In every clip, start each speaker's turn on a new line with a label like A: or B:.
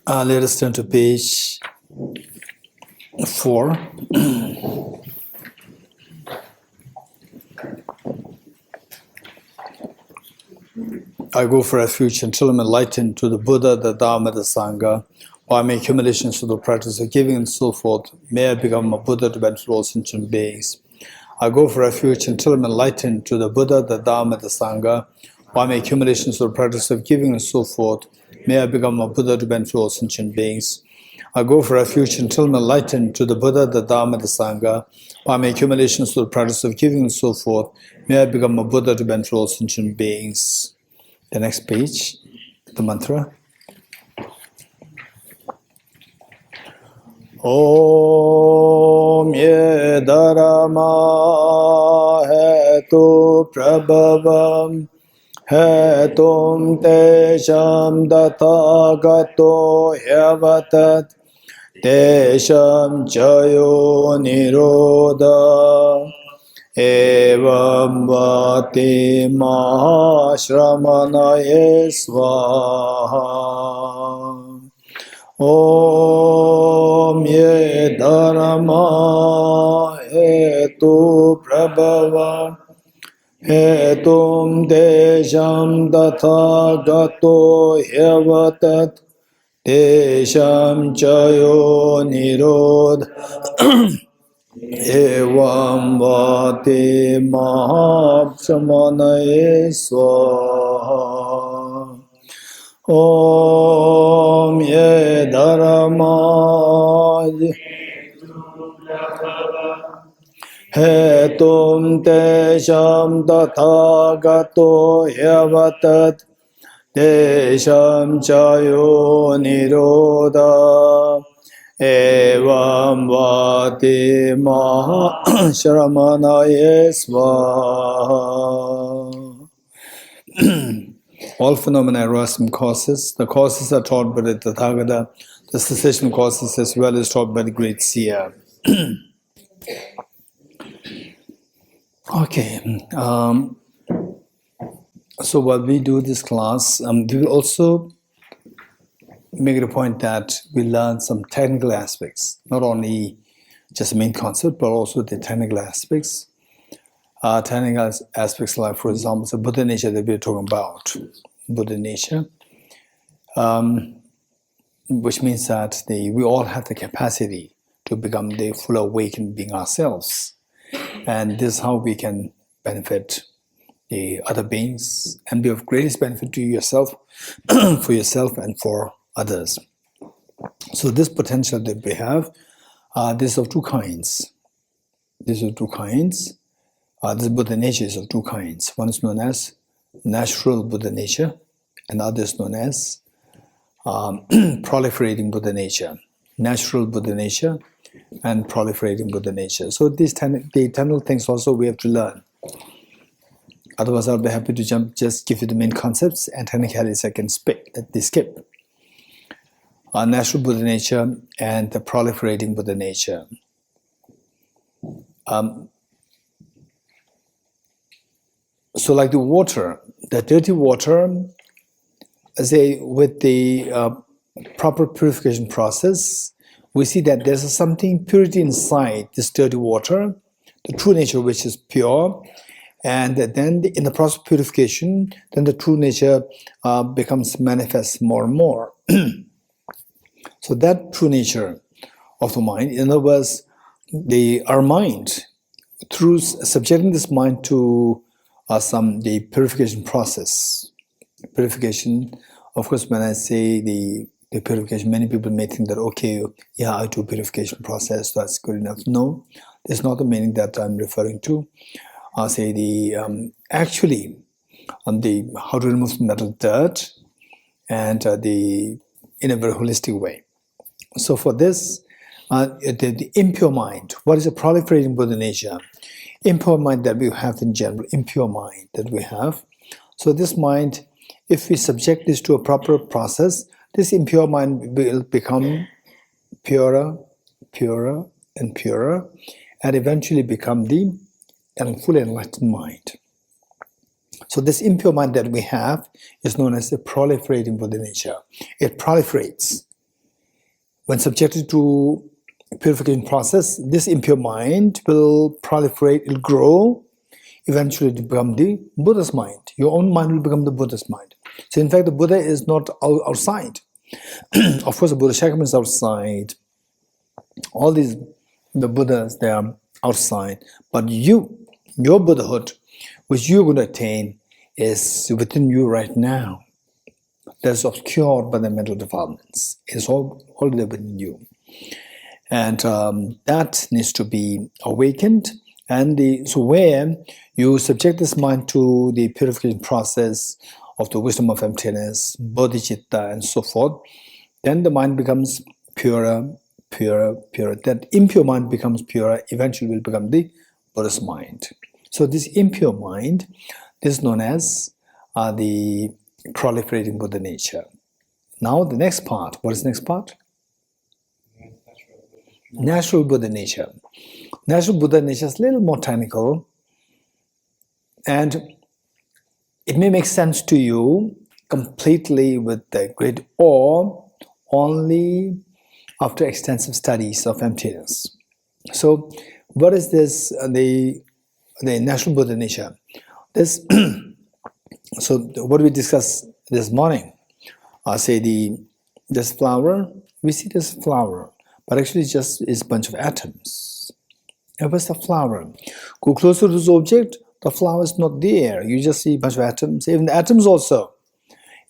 A: Let us turn to page 4. I go for refuge until I'm enlightened to the Buddha, the Dharma, the Sangha. By my accumulations through the practice of giving and so forth, may I become a Buddha to benefit all sentient beings. I go for refuge until I'm enlightened to the Buddha, the Dharma, the Sangha. By my accumulations through the practice of giving and so forth, may I become a Buddha to benefit all sentient beings. I go for refuge until I'm enlightened to the Buddha, the Dharma, the Sangha. By my accumulations through the practice of giving and so forth, may I become a Buddha to benefit all sentient beings. The next page, the mantra. Om ye dharma hetu prabhavam hetum tesham dathagato yavatat tesham jayo nirodha evam vati mahashramanaye svaha. Om ye dharma hetu prabhava hetum desham dathagato yavatat desham chayo nirod evam vati mahabsamanaye svaha. Om ye dharma hetum tesham dathagato yavatat tesham chayo nirodha evam vati mahashramanaye svaha. All phenomena arise from causes. The causes are taught by the Tathagata. The cessation causes as well is taught by the great seer. Okay. So while we do this class, we will also make it a point that we learn some technical aspects, not only just the main concept, but also the technical aspects. Technical aspects like, for example, the Buddha nature that we're talking about. Buddha nature, which means that we all have the capacity to become the full awakened being ourselves. And this is how we can benefit the other beings and be of greatest benefit to yourself, for yourself and for others. So this potential that we have, this is of two kinds. This Buddha nature is of two kinds. One is known as natural Buddha nature, and other is known as proliferating Buddha nature. Natural Buddha nature and proliferating Buddha nature. So these the eternal things also we have to learn. Otherwise, I'll be happy to just give you the main concepts, and technicalities I can skip. Natural Buddha nature and the proliferating Buddha nature. So like the water, the dirty water, with the proper purification process, we see that there's something purity inside this dirty water, the true nature which is pure, and then in the process of purification, then the true nature becomes manifest more and more. So that true nature of the mind, in other words, our mind, through subjecting this mind to the purification process. Purification, of course, when I say the purification, many people may think that, okay, yeah, I do purification process, that's good enough. No, that's not the meaning that I'm referring to. I'll say actually, how to remove metal dirt, and in a very holistic way. So for this, the impure mind, what is a proliferating Buddha nature? Impure mind that we have in general, impure mind that we have. So this mind, if we subject this to a proper process, this impure mind will become purer, purer, and purer, and eventually become the fully enlightened mind. So this impure mind that we have is known as the proliferating Buddha nature. It proliferates. when subjected to purification process, this impure mind will proliferate, it will grow, eventually to become the Buddha's mind. Your own mind will become the Buddha's mind. So in fact, the Buddha is not outside. Of course, the Buddha Shakyamuni is outside. All these, the Buddhas, they are outside. But you, your Buddhahood, which you're going to attain, is within you right now. That's obscured by the mental defilements. It's all already within you. And that needs to be awakened. And so where you subject this mind to the purification process of the wisdom of emptiness, bodhicitta, and so forth, then the mind becomes purer, purer, purer. That impure mind becomes purer, eventually will become the Buddha's mind. So this impure mind is known as the proliferating Buddha nature. Now the next part, what is the next part? Natural Buddha nature. Natural Buddha nature is a little more technical, and it may make sense to you completely with the great awe only after extensive studies of emptiness. So what is this, the natural Buddha nature? This so what we discussed this morning, say this flower, we see this flower, but actually it's just a bunch of atoms. And what's the flower? Go closer to this object, the flower is not there. You just see a bunch of atoms. Even the atoms also.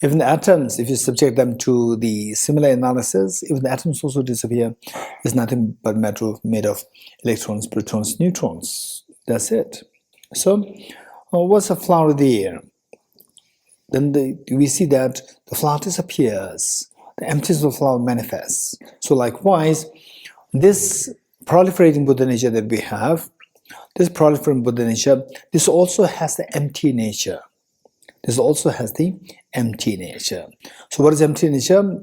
A: Even the atoms, if you subject them to the similar analysis, even the atoms also disappear. It's nothing but matter made of electrons, protons, neutrons. That's it. So, what's a flower there? Then we see that the flower disappears. The emptiness of the flower manifests. So likewise, this proliferating Buddha nature that we have, this proliferating Buddha nature, this also has the empty nature. This also has the empty nature. So what is empty nature?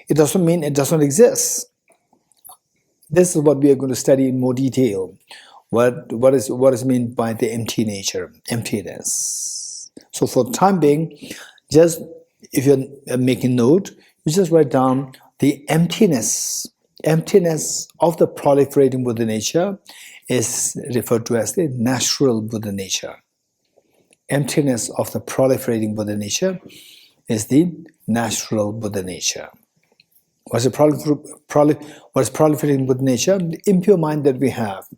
A: It doesn't mean it does not exist. This is what we are going to study in more detail. What is meant by the empty nature, emptiness. So for the time being, just if you're making note, you just write down the emptiness. Emptiness of the proliferating Buddha nature is referred to as the natural Buddha nature. Emptiness of the proliferating Buddha nature is the natural Buddha nature. What is proliferating Buddha nature? The impure mind that we have,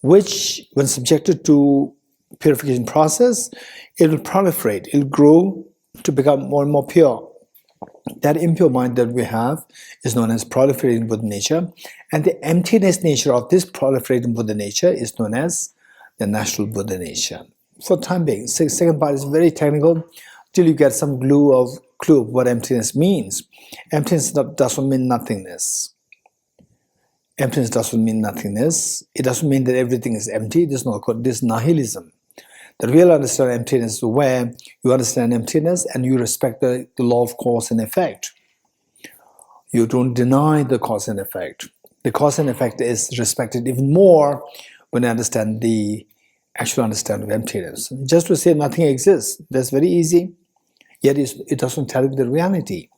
A: which when subjected to purification process, it will proliferate, it will grow to become more and more pure. That impure mind that we have is known as proliferating Buddha nature, and the emptiness nature of this proliferating Buddha nature is known as the natural Buddha nature. For the time being, second part is very technical till you get some clue of what emptiness means. Emptiness doesn't mean nothingness. Emptiness doesn't mean nothingness. It doesn't mean that everything is empty. This is nihilism. The real understanding of emptiness is where you understand emptiness and you respect the law of cause and effect. You don't deny the cause and effect. The cause and effect is respected even more when you understand the actual understanding of emptiness. Just to say nothing exists, that's very easy, yet it doesn't tell you the reality.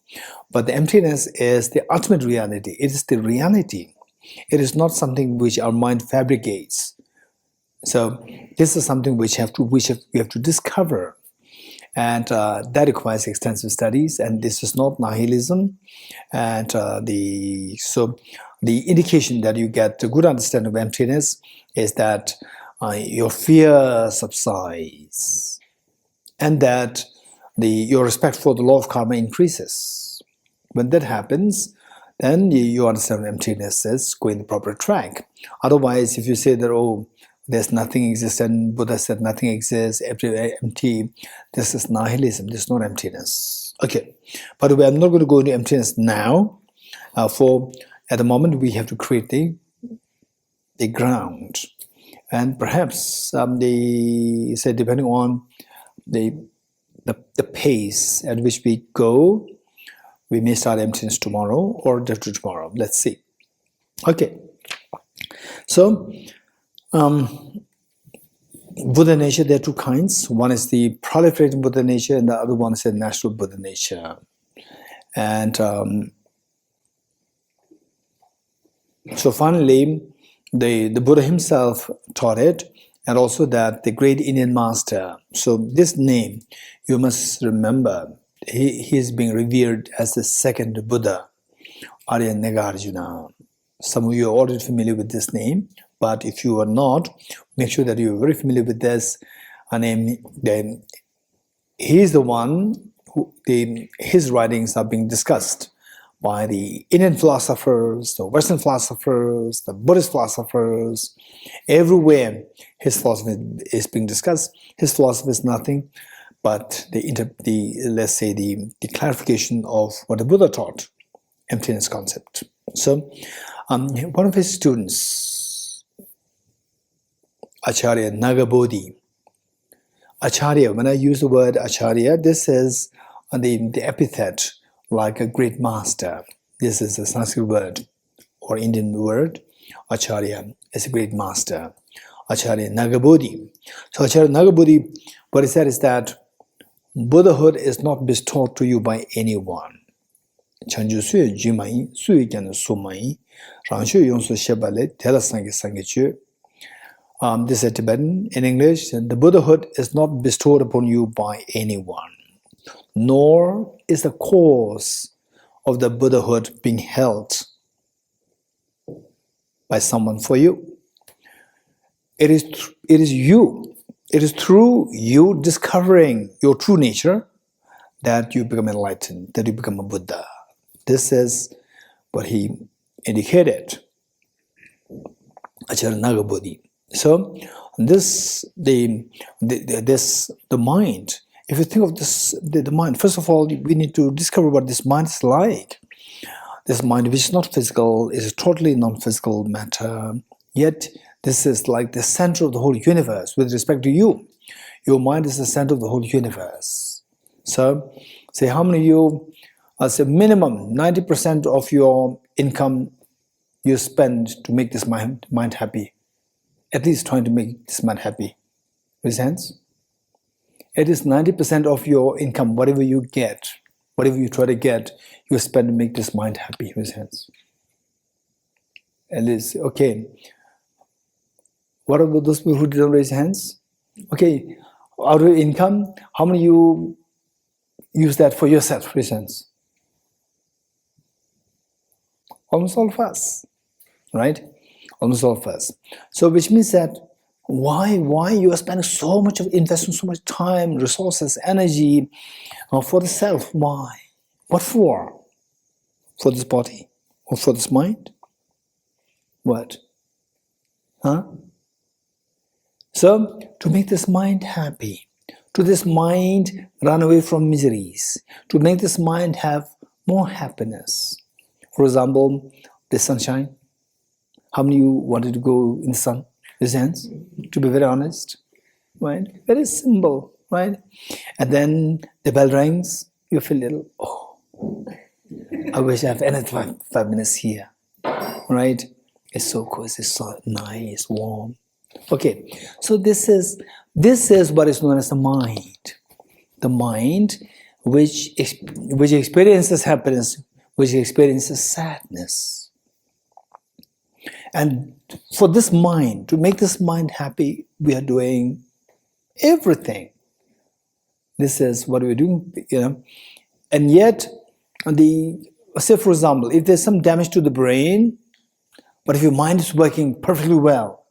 A: But the emptiness is the ultimate reality. It is the reality. It is not something which our mind fabricates. So this is something which we have to discover, and that requires extensive studies. And this is not nihilism. And the indication that you get a good understanding of emptiness is that your fear subsides, and that your respect for the law of karma increases. When that happens, then you understand emptiness is going the proper track. Otherwise, if you say that, there's nothing existent, Buddha said nothing exists, empty, this is nihilism, this is not emptiness. Okay, by the way, I'm not going to go into emptiness now. At the moment, we have to create the ground. And perhaps, depending on the pace at which we go, we may start emptiness tomorrow or day after tomorrow. Let's see. Okay. So, Buddha nature, there are two kinds. One is the proliferating Buddha nature, and the other one is the natural Buddha nature. And So finally, the Buddha himself taught it, and also that the great Indian master. So this name, you must remember, he is being revered as the second Buddha, Arya Nagarjuna. Some of you are already familiar with this name, but if you are not, make sure that you are very familiar with this name. Then he is the one who his writings are being discussed by the Indian philosophers, the Western philosophers, the Buddhist philosophers. Everywhere his philosophy is being discussed. His philosophy is nothing but let's say the clarification of what the Buddha taught, emptiness concept. So one of his students, Acharya Nagabodhi. Acharya, when I use the word Acharya, this is the epithet like a great master. This is a Sanskrit word or Indian word. Acharya is a great master. Acharya Nagabodhi. So Acharya Nagabodhi, what he said is that Buddhahood is not bestowed to you by anyone. Chanju suye jimai, suye kyan sumai, rangshu yonsu shebale, tela sangi sangichu. This is Tibetan. In English, the Buddhahood is not bestowed upon you by anyone, nor is the cause of the Buddhahood being held by someone for you. It is you. It is through you discovering your true nature that you become enlightened, that you become a Buddha. This is what he indicated, Acharya Nagabodhi. So the mind, if you think of this, the mind, first of all, we need to discover what this mind is like. This mind, which is not physical, is a totally non-physical matter, yet this is like the center of the whole universe with respect to you. Your mind is the center of the whole universe. So, say how many of you, as a minimum, 90% of your income you spend to make this mind happy. At least trying to make this mind happy. Makes sense? It is 90% of your income, whatever you get, whatever you try to get, you spend to make this mind happy. Makes sense? At least, okay. What about those people who didn't raise hands? Okay, out of your income, how many you use that for yourself? Raise hands. Almost all of us, right? Almost all of us. So which means that why you are spending so much of investing so much time, resources, energy for the self? Why? What for? For this body or for this mind? What? Huh? So to make this mind happy, to this mind run away from miseries, to make this mind have more happiness. For example, the sunshine. How many of you wanted to go in the sun? Raise hands, to be very honest, right? Very simple, right? And then the bell rings, you feel a little, oh, I wish I have another 5 minutes here, right? It's so cozy, it's so nice, warm. Okay, so this is what is known as the mind. The mind which experiences happiness, which experiences sadness. And for this mind, to make this mind happy, we are doing everything. This is what we're doing, And yet, say for example, if there's some damage to the brain, but if your mind is working perfectly well,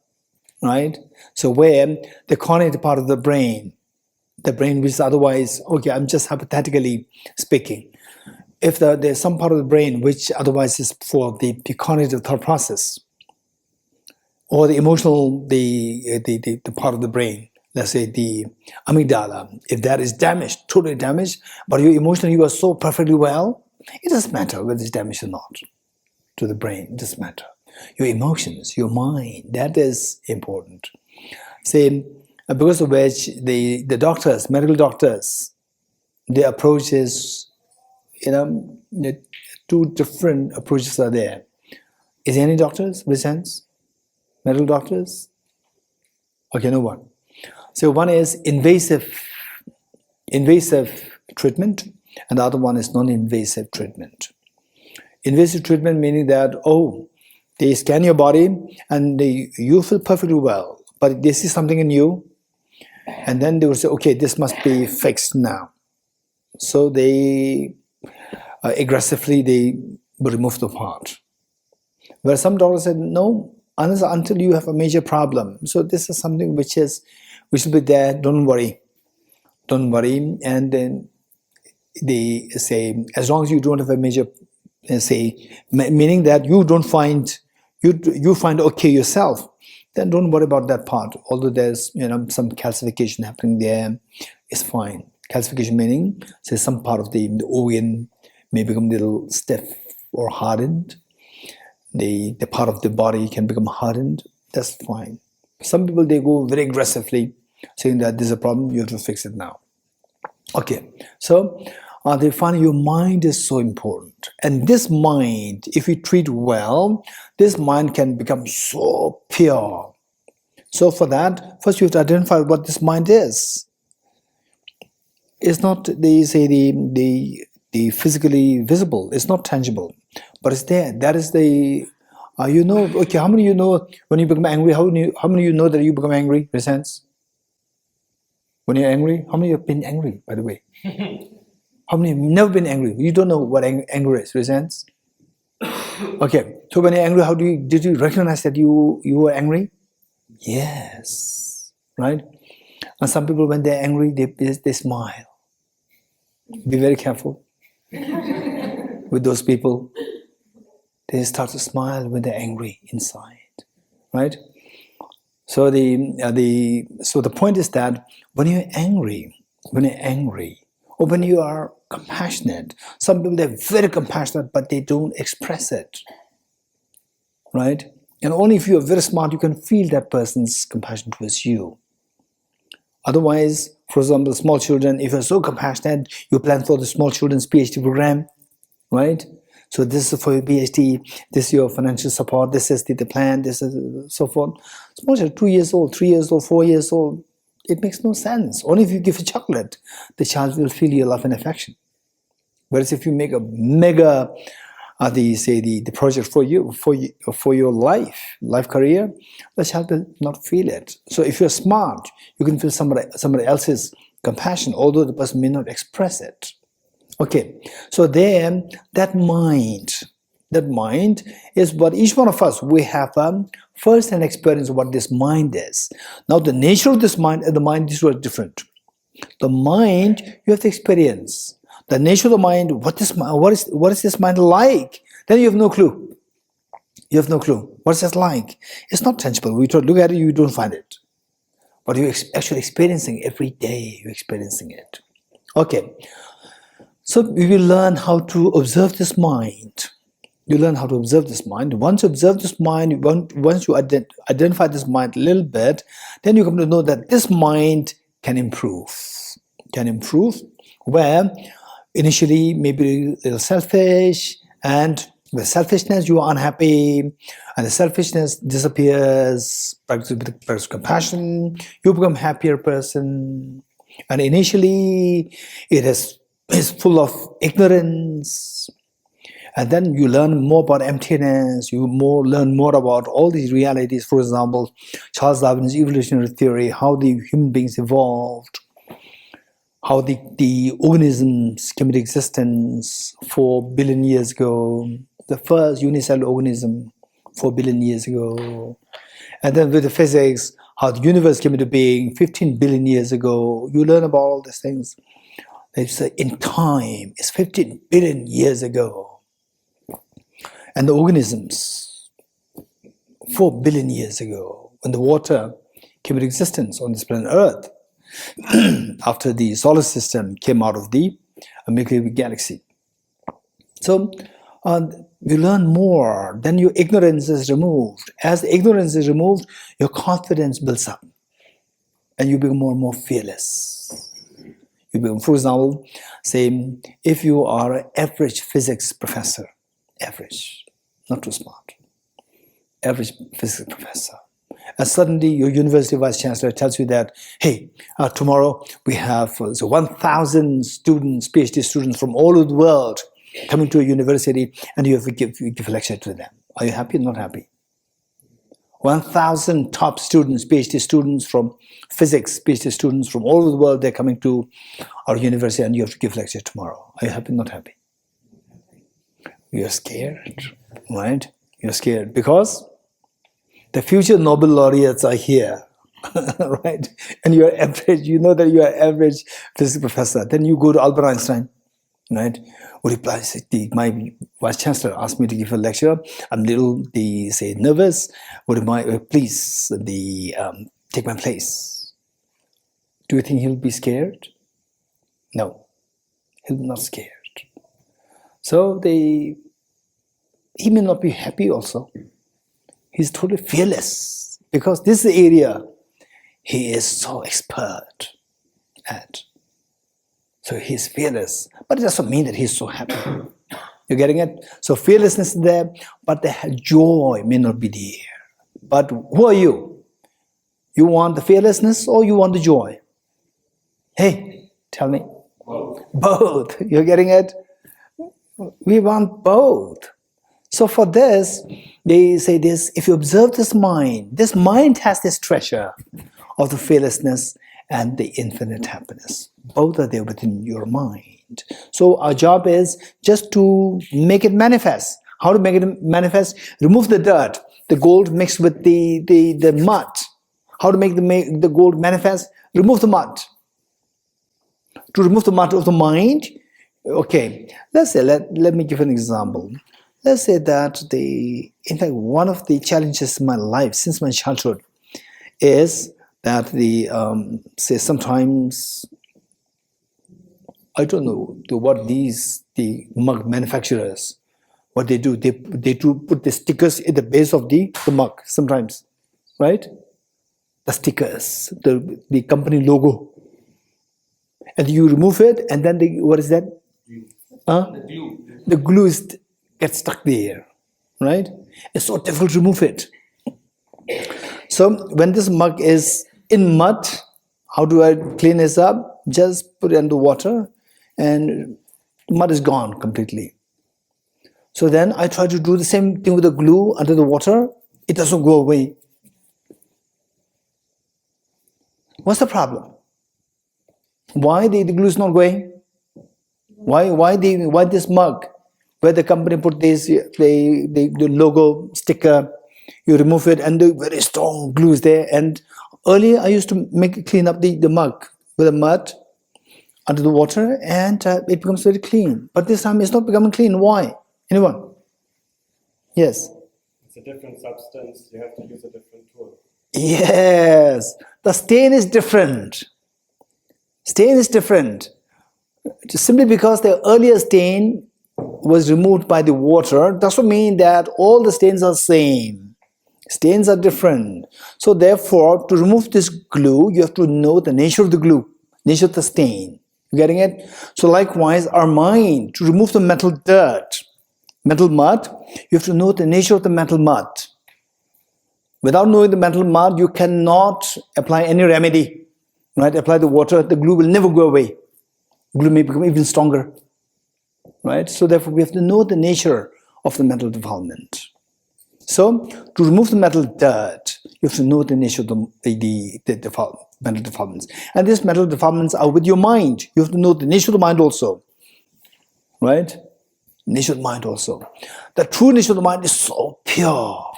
A: right? So where the cognitive part of the brain which is otherwise, okay, I'm just hypothetically speaking, if there's some part of the brain which otherwise is for the cognitive thought process, or the emotional, the part of the brain, let's say the amygdala, if that is damaged, totally damaged, but you emotionally you are so perfectly well, it doesn't matter whether it's damaged or not to the brain, it doesn't matter. Your emotions, your mind, that is important. Say, because of which the doctors, medical doctors, their approach is, two different approaches are there. Is there any doctors, with sense? Medical doctors? Okay, no one. So one is invasive treatment, and the other one is non-invasive treatment. Invasive treatment meaning that, They scan your body and you feel perfectly well, but they see something in you, and then they will say, okay, this must be fixed now. So they aggressively they will remove the part. Where some doctors said, no, until you have a major problem. So this is something which will be there, don't worry. Don't worry. And then they say, as long as you don't have a major, meaning that you don't find, you find okay yourself, then don't worry about that part. Although there's some calcification happening there, it's fine. Calcification meaning, say some part of the organ may become a little stiff or hardened. The part of the body can become hardened. That's fine. Some people, they go very aggressively, saying that there's a problem, you have to fix it now. Okay, so they find your mind is so important. And this mind, if you treat well, this mind can become so pure. So for that, first you have to identify what this mind is. It's not, they say, the physically visible. It's not tangible, but it's there. That is the, okay, how many of you know when you become angry? How many of you know that you become angry, in a sense? When you're angry, how many have been angry, by the way? How many have never been angry? You don't know what anger is, in a sense? Okay, so when you're angry, did you recognize that you were angry? Yes, right? And some people, when they're angry, they smile. Be very careful with those people. They start to smile when they're angry inside, right? So the point is that when you're angry, or when you are compassionate, some people, they're very compassionate, but they don't express it, right? And only if you're very smart, you can feel that person's compassion towards you. Otherwise, for example, small children, if you're so compassionate, you plan for the small children's PhD program, right? So this is for your PhD, this is your financial support, this is the plan, this is so forth. Small child, 2 years old, 3 years old, 4 years old, it makes no sense. Only if you give a chocolate, the child will feel your love and affection. Whereas if you make a mega, the project for your life career, the child will not feel it. So if you're smart, you can feel somebody else's compassion, although the person may not express it. Okay, so then that mind is what each one of us, we have first-hand experience of what this mind is. Now the nature of this mind and the mind, these are different. The mind, you have to experience. The nature of the mind, what is this mind like? Then you have no clue. You have no clue. What is it like? It's not tangible. We look at it, you don't find it. But you're actually experiencing every day, you're experiencing it. Okay. So we will learn how to observe this mind. You learn how to observe this mind. Once you observe this mind, once you identify this mind a little bit, then you come to know that this mind can improve. Where initially maybe a little selfish, and with selfishness you are unhappy, and the selfishness disappears, practice compassion, you become a happier person. And initially it is full of ignorance, and then you learn more about emptiness, you learn more about all these realities. For example, Charles Darwin's evolutionary theory, how the human beings evolved, how the organisms came into existence 4 billion years ago, the first unicellular organism 4 billion years ago, and then with the physics, how the universe came into being 15 billion years ago. You learn about all these things. They say in time, it's 15 billion years ago. And the organisms, 4 billion years ago, when the water came into existence on this planet Earth, after the solar system came out of the Milky Way galaxy. So you learn more, then your ignorance is removed. As the ignorance is removed, your confidence builds up, and you become more and more fearless. For example, say if you are an average physics professor, average, not too smart, average physics professor, and suddenly your university vice chancellor tells you that, hey, tomorrow we have 1,000 students, PhD students from all over the world coming to a university, and you have to give a lecture to them. Are you happy or not happy? 1,000 top students, PhD students from physics, PhD students from all over the world, they're coming to our university and you have to give lecture tomorrow. Are you happy? Not happy? You're scared, right? You're scared because the future Nobel laureates are here, right? And you're average, you know that you're an average physics professor. Then you go to Albert Einstein, right? Would reply, my vice chancellor asked me to give a lecture. I'm a little, nervous. Would you please, take my place? Do you think he'll be scared? No, he'll be not scared. So he may not be happy also. He's totally fearless because this is the area he is so expert at. So he's fearless, but it doesn't mean that he's so happy. You're getting it? So fearlessness is there, but the joy may not be there. But who are you? You want the fearlessness or you want the joy? Hey, tell me. Both. You're getting it? We want both. So for this, they say this, if you observe this mind has this treasure of the fearlessness and the infinite happiness. Both are there within your mind. So our job is just to make it manifest. How to make it manifest? Remove the dirt, the gold mixed with the mud. How to make the gold manifest? Remove the mud. To remove the mud of the mind, okay, let's say, let me give an example. Let's say that in fact, one of the challenges in my life since my childhood is that say sometimes, I don't know what the mug manufacturers, what they do, they do put the stickers at the base of the mug sometimes, right? The stickers, the company logo. And you remove it, and then what is that? The glue. The glue gets stuck there, right? It's so difficult to remove it. So when this mug is in mud, how do I clean this up? Just put it under water, and the mud is gone completely. So then I try to do the same thing with the glue under the water. It doesn't go away. What's the problem? Why the glue is not going? Why this mug where the company put this the logo sticker, you remove it and the very strong glue is there. And earlier I used to clean up the mug with the mud under the water and it becomes very clean. But this time it's not becoming clean. Why? Anyone? Yes.
B: It's a different substance. You have to use a different tool.
A: Yes. The stain is different. Stain is different. Just simply because the earlier stain was removed by the water doesn't mean that all the stains are the same. Stains are different. So therefore, to remove this glue, you have to know the nature of the glue, nature of the stain. You getting it? So likewise, our mind, to remove the mental dirt, mental mud, you have to know the nature of the mental mud. Without knowing the mental mud, you cannot apply any remedy. Right? Apply the water, the glue will never go away. Glue may become even stronger. Right? So therefore, we have to know the nature of the mental defilement. So, to remove the mental dirt, you have to know the nature of the mental defilements. And these mental defilements are with your mind. You have to know the nature of the mind also. Right? Nature of the mind also. The true nature of the mind is so pure.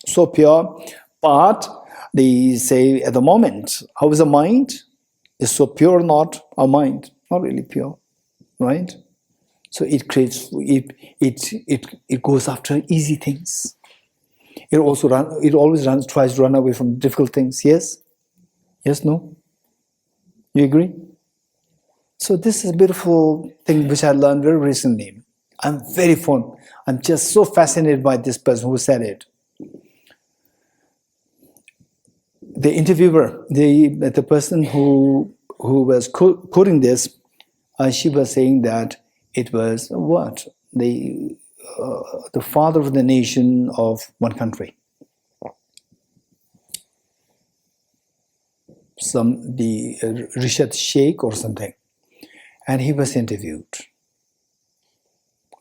A: So pure. But they say at the moment, how is the mind? Is so pure or not? Our mind, not really pure. Right? So it creates, it goes after easy things. It always tries to run away from difficult things. Yes? Yes, no? You agree? So this is a beautiful thing which I learned very recently. I'm very fond. I'm just so fascinated by this person who said it. The interviewer, the person who was quoting this, she was saying that it was what? The father of the nation of one country. The Rishad Sheikh or something. And he was interviewed.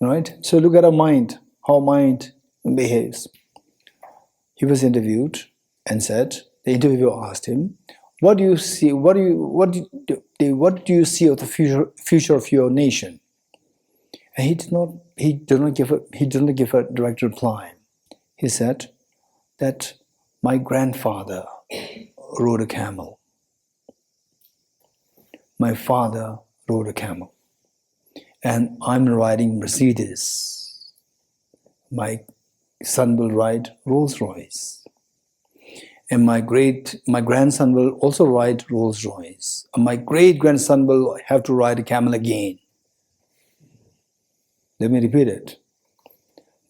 A: Right? So look at our mind, how mind behaves. he was interviewed and said, the interviewer asked him, what do you see? What do you see of the future of your nation? And he did not give a direct reply. He said that my grandfather rode a camel. My father rode a camel. And I'm riding Mercedes. My son will ride Rolls Royce. And my grandson will also ride Rolls Royce. And my great grandson will have to ride a camel again. Let me repeat it.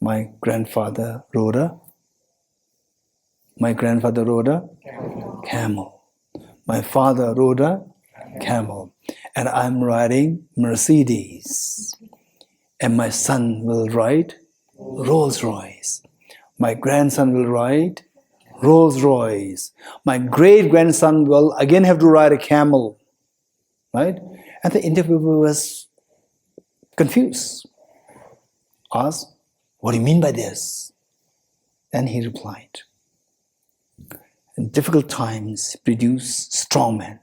A: My grandfather rode a camel. My father rode a camel. And I'm riding Mercedes. And my son will ride Rolls Royce. My grandson will ride Rolls Royce. My great grandson will again have to ride a camel. Right? And the interviewer was confused. Asked, what do you mean by this? And he replied, in difficult times produce strong men.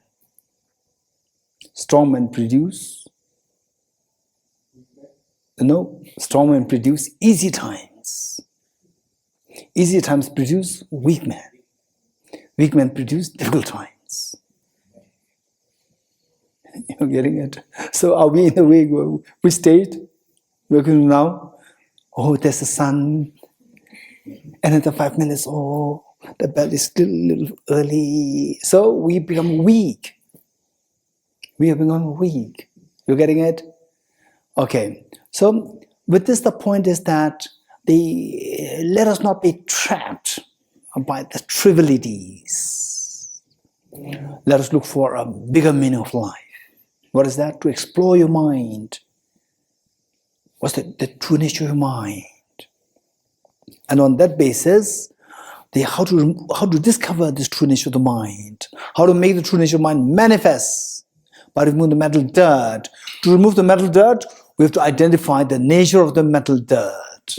A: Strong men produce easy times. Easy times produce weak men. Weak men produce difficult times. You're getting it? So are we in the way we state? We're going now, oh, there's the sun. And after 5 minutes, oh, the bell is still a little early. So we become weak. We have become weak. You're getting it? Okay. So with this, the point is that let us not be trapped by the trivialities. Let us look for a bigger meaning of life. What is that? To explore your mind. What's the true nature of your mind? And on that basis, how to discover this true nature of the mind, how to make the true nature of mind manifest by removing the mental dirt. To remove the mental dirt, we have to identify the nature of the mental dirt.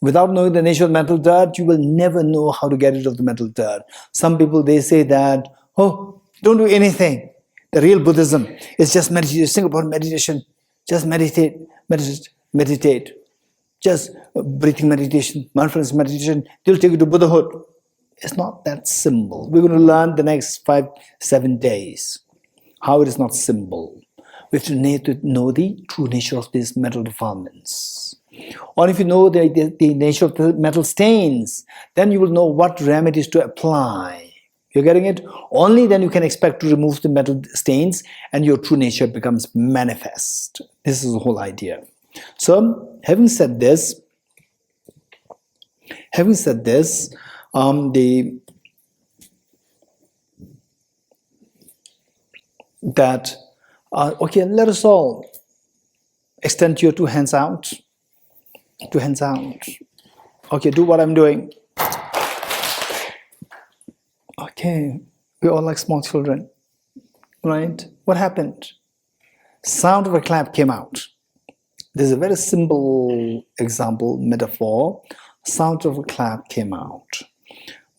A: Without knowing the nature of the mental dirt, you will never know how to get rid of the mental dirt. Some people, they say that, oh, don't do anything. The real Buddhism is just meditation. Think about meditation. Just meditate. Just breathing meditation, mindfulness meditation, they'll take you to Buddhahood. It's not that simple. We're going to learn the next 5-7 days how it is not simple. We have to know the true nature of these mental defilements. Or if you know the nature of the mental stains, then you will know what remedies to apply. You're getting it? Only then you can expect to remove the mental stains and your true nature becomes manifest. This is the whole idea. So, having said this, okay, let us all extend your 2 hands out. 2 hands out. Okay, do what I'm doing. Okay, we're all like small children, right? What happened? Sound of a clap came out. There's a very simple example, metaphor. Sound of a clap came out.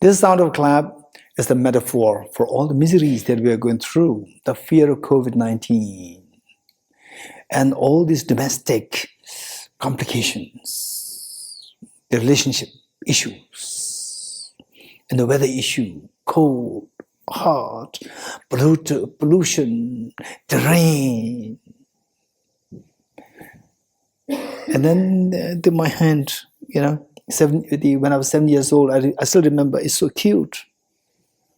A: This sound of a clap is the metaphor for all the miseries that we are going through, the fear of COVID-19, and all these domestic complications, the relationship issues, and the weather issue, cold, hot, pollution, the rain. And then my hand, when I was 7 years old, I still remember, it's so cute.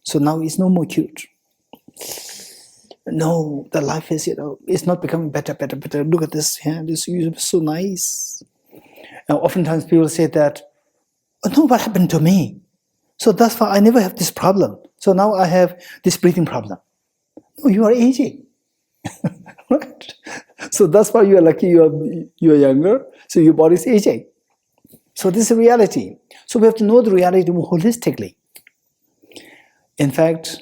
A: So now it's no more cute. No, the life is, it's not becoming better. Look at this hand, it's so nice. And oftentimes people say that, oh, no, what happened to me? So thus far, I never have this problem. So now I have this breathing problem. No, you are aging. Right? So thus far, you are lucky you are younger, so your body is aging. So this is reality. So we have to know the reality more holistically. In fact,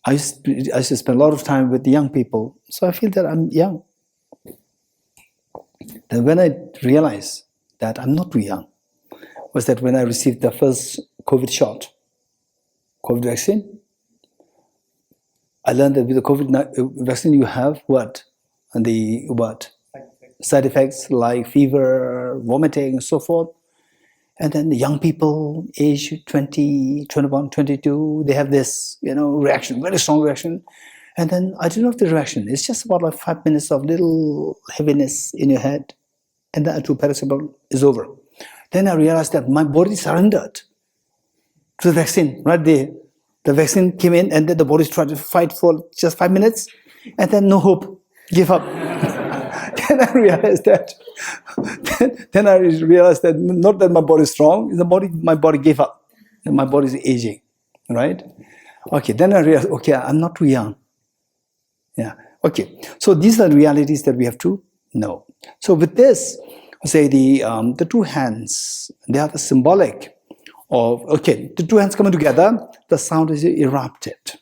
A: I used to spend a lot of time with the young people, so I feel that I'm young. Then when I realized that I'm not too young, was that when I received the first COVID shot, COVID vaccine. I learned that with the COVID vaccine, you have what? And the what? Side effects like fever, vomiting, and so forth. And then the young people, age 20, 21, 22, they have this, reaction, very strong reaction. And then I don't know if the reaction, it's just about like 5 minutes of little heaviness in your head. And then to paracetamol is over. Then I realized that my body surrendered to the vaccine right there. The vaccine came in and then the body tried to fight for just 5 minutes and then no hope, give up. Then I realized that not that my body is strong, my body gave up. And my body is aging, right? Okay, then I realized, okay, I'm not too young. Yeah, okay. So these are the realities that we have to know. So with this, say the two hands, they are the symbolic of, okay, the two hands coming together, the sound is erupted.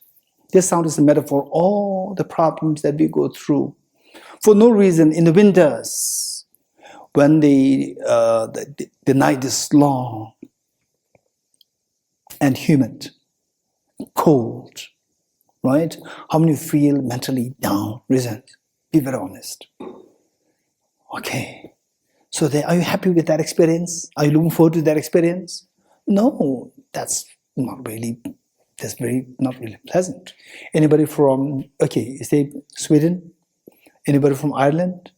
A: This sound is a metaphor for all the problems that we go through. For no reason, in the winters, when the night is long and humid, cold, right? How many feel mentally down, resent? Be very honest. Okay. So are you happy with that experience? Are you looking forward to that experience? No, that's not really pleasant. Anybody from, say Sweden? Anybody from Ireland?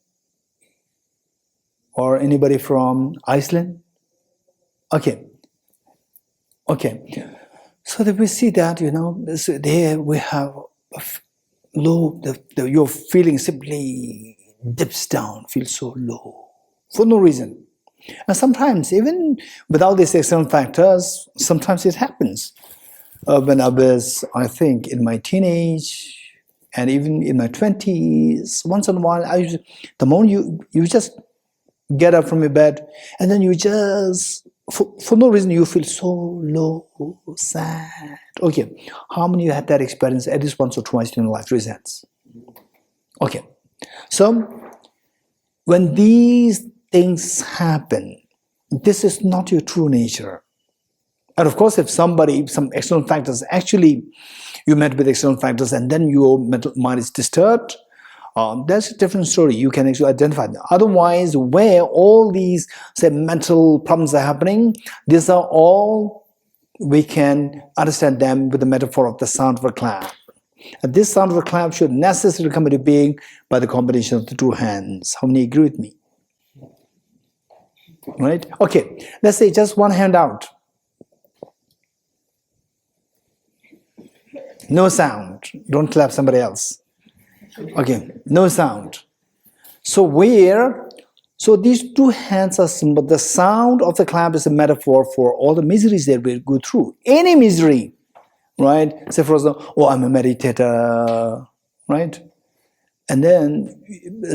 A: Or anybody from Iceland? Okay. So that we see that, so there we have low, your feeling simply dips down, feels so low, for no reason. And sometimes, even without these external factors, sometimes it happens. When I was, I think, in my teenage, and even in my 20s, once in a while, the moment you just get up from your bed, and then you just, for no reason, you feel so low, sad. Okay, how many of you had that experience at least once or twice in your life? Raise hands. Okay, so when these things happen, this is not your true nature. And of course, if some external factors, actually you met with external factors and then your mental mind is disturbed, that's a different story. You can actually identify them. Otherwise, where all these, say, mental problems are happening, these are all, we can understand them with the metaphor of the sound of a clap. And this sound of a clap should necessarily come into being by the combination of the two hands. How many agree with me? Right? Okay, let's say just one hand out. No sound. Don't clap somebody else. Okay, no sound. So these two hands are symbol. The sound of the clap is a metaphor for all the miseries that we go through. Any misery, right? Say for example, I'm a meditator, right? And then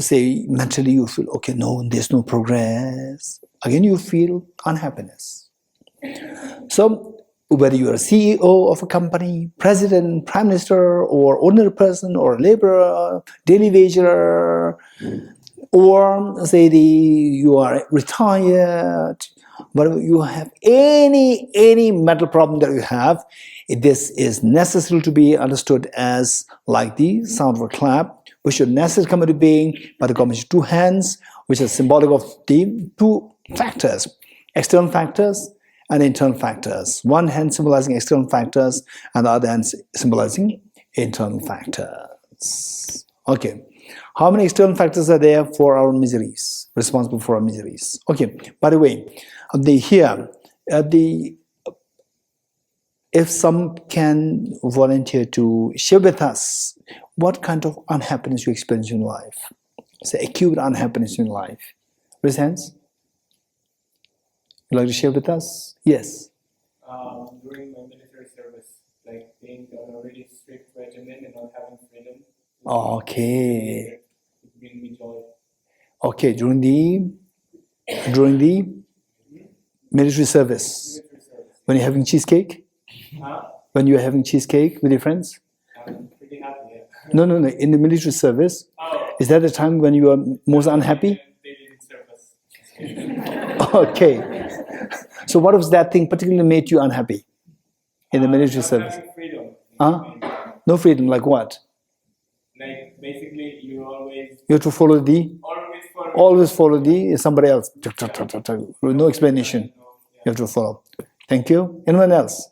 A: say mentally you feel, okay, no, there's no progress. Again, you feel unhappiness. So whether you're a CEO of a company, president, prime minister, or ordinary person, or laborer, daily wager, or say you are retired, whatever you have, any mental problem that you have, this is necessary to be understood as like the sound of a clap, which should necessarily come into being by the combination of two hands, which is symbolic of the two factors, external factors and internal factors. One hand symbolizing external factors and the other hand symbolizing internal factors. Okay. How many external factors are there for our miseries, responsible for our miseries? Okay. By the way, if some can volunteer to share with us what kind of unhappiness you experience in life, say acute unhappiness in life. Raise hands. Would you like to share with us? Yes.
B: During my military service, like being on a really strict regimen and not having freedom.
A: Okay.
B: It brings me joy.
A: Okay, during the military service, when you're having cheesecake? When you're having cheesecake with your friends?
B: I'm pretty happy, yeah.
A: No. In the military service, is that the time when you are most unhappy?
B: They didn't serve us.
A: Okay. So what was that thing particularly made you unhappy in the military service?
B: Freedom.
A: No freedom, like what?
B: Like basically you
A: have to follow always follow somebody else. With no explanation. You have to follow. Thank you. Anyone else?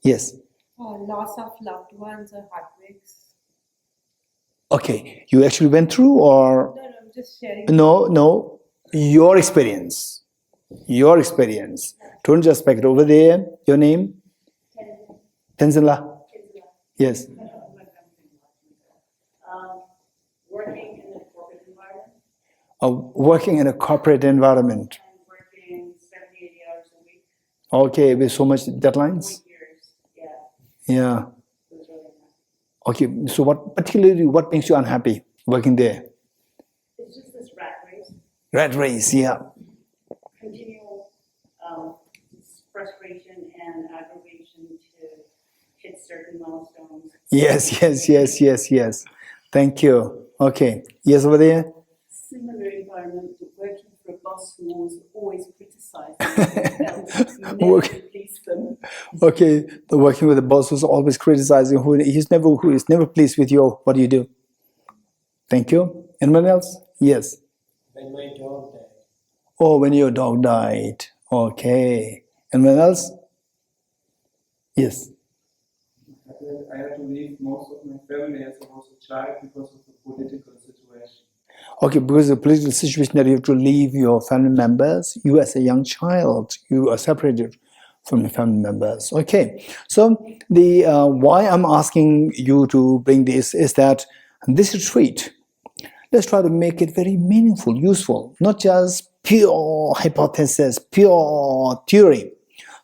A: Yes.
C: Loss of loved ones or heartbreaks.
A: Okay. You actually went through, or
C: No, I'm just sharing.
A: no. Your experience. Don't just pack it over there. Your name? Tenzila. Yes.
C: Working in a corporate environment.
A: Working in a corporate environment.
C: And working 70, 80 hours a week.
A: Okay, with so much deadlines.
C: 4 years.
A: Yeah.
C: It was really nice.
A: Okay. So what makes you unhappy working there?
C: It's just this rat race.
A: Rat race. Yeah.
C: Continual frustration and aggravation to hit certain milestones.
A: Yes. Thank you. Okay. Yes, over there.
C: Similar environment, working for a boss who was always criticizing, never pleased them.
A: Okay. Working with a boss who's always criticizing, who is never pleased with you. What do you do? Thank you. Anyone else? Yes.
B: when my dog died.
A: Oh, when your dog died. Okay. Anyone else? Yes.
B: I had to leave most of my family as I was a child because of the political situation.
A: Okay, because of the political situation that you have to leave your family members, you as a young child, you are separated from your family members. Okay, so the why I'm asking you to bring this is that this retreat, let's try to make it very meaningful, useful, not just pure hypothesis, pure theory.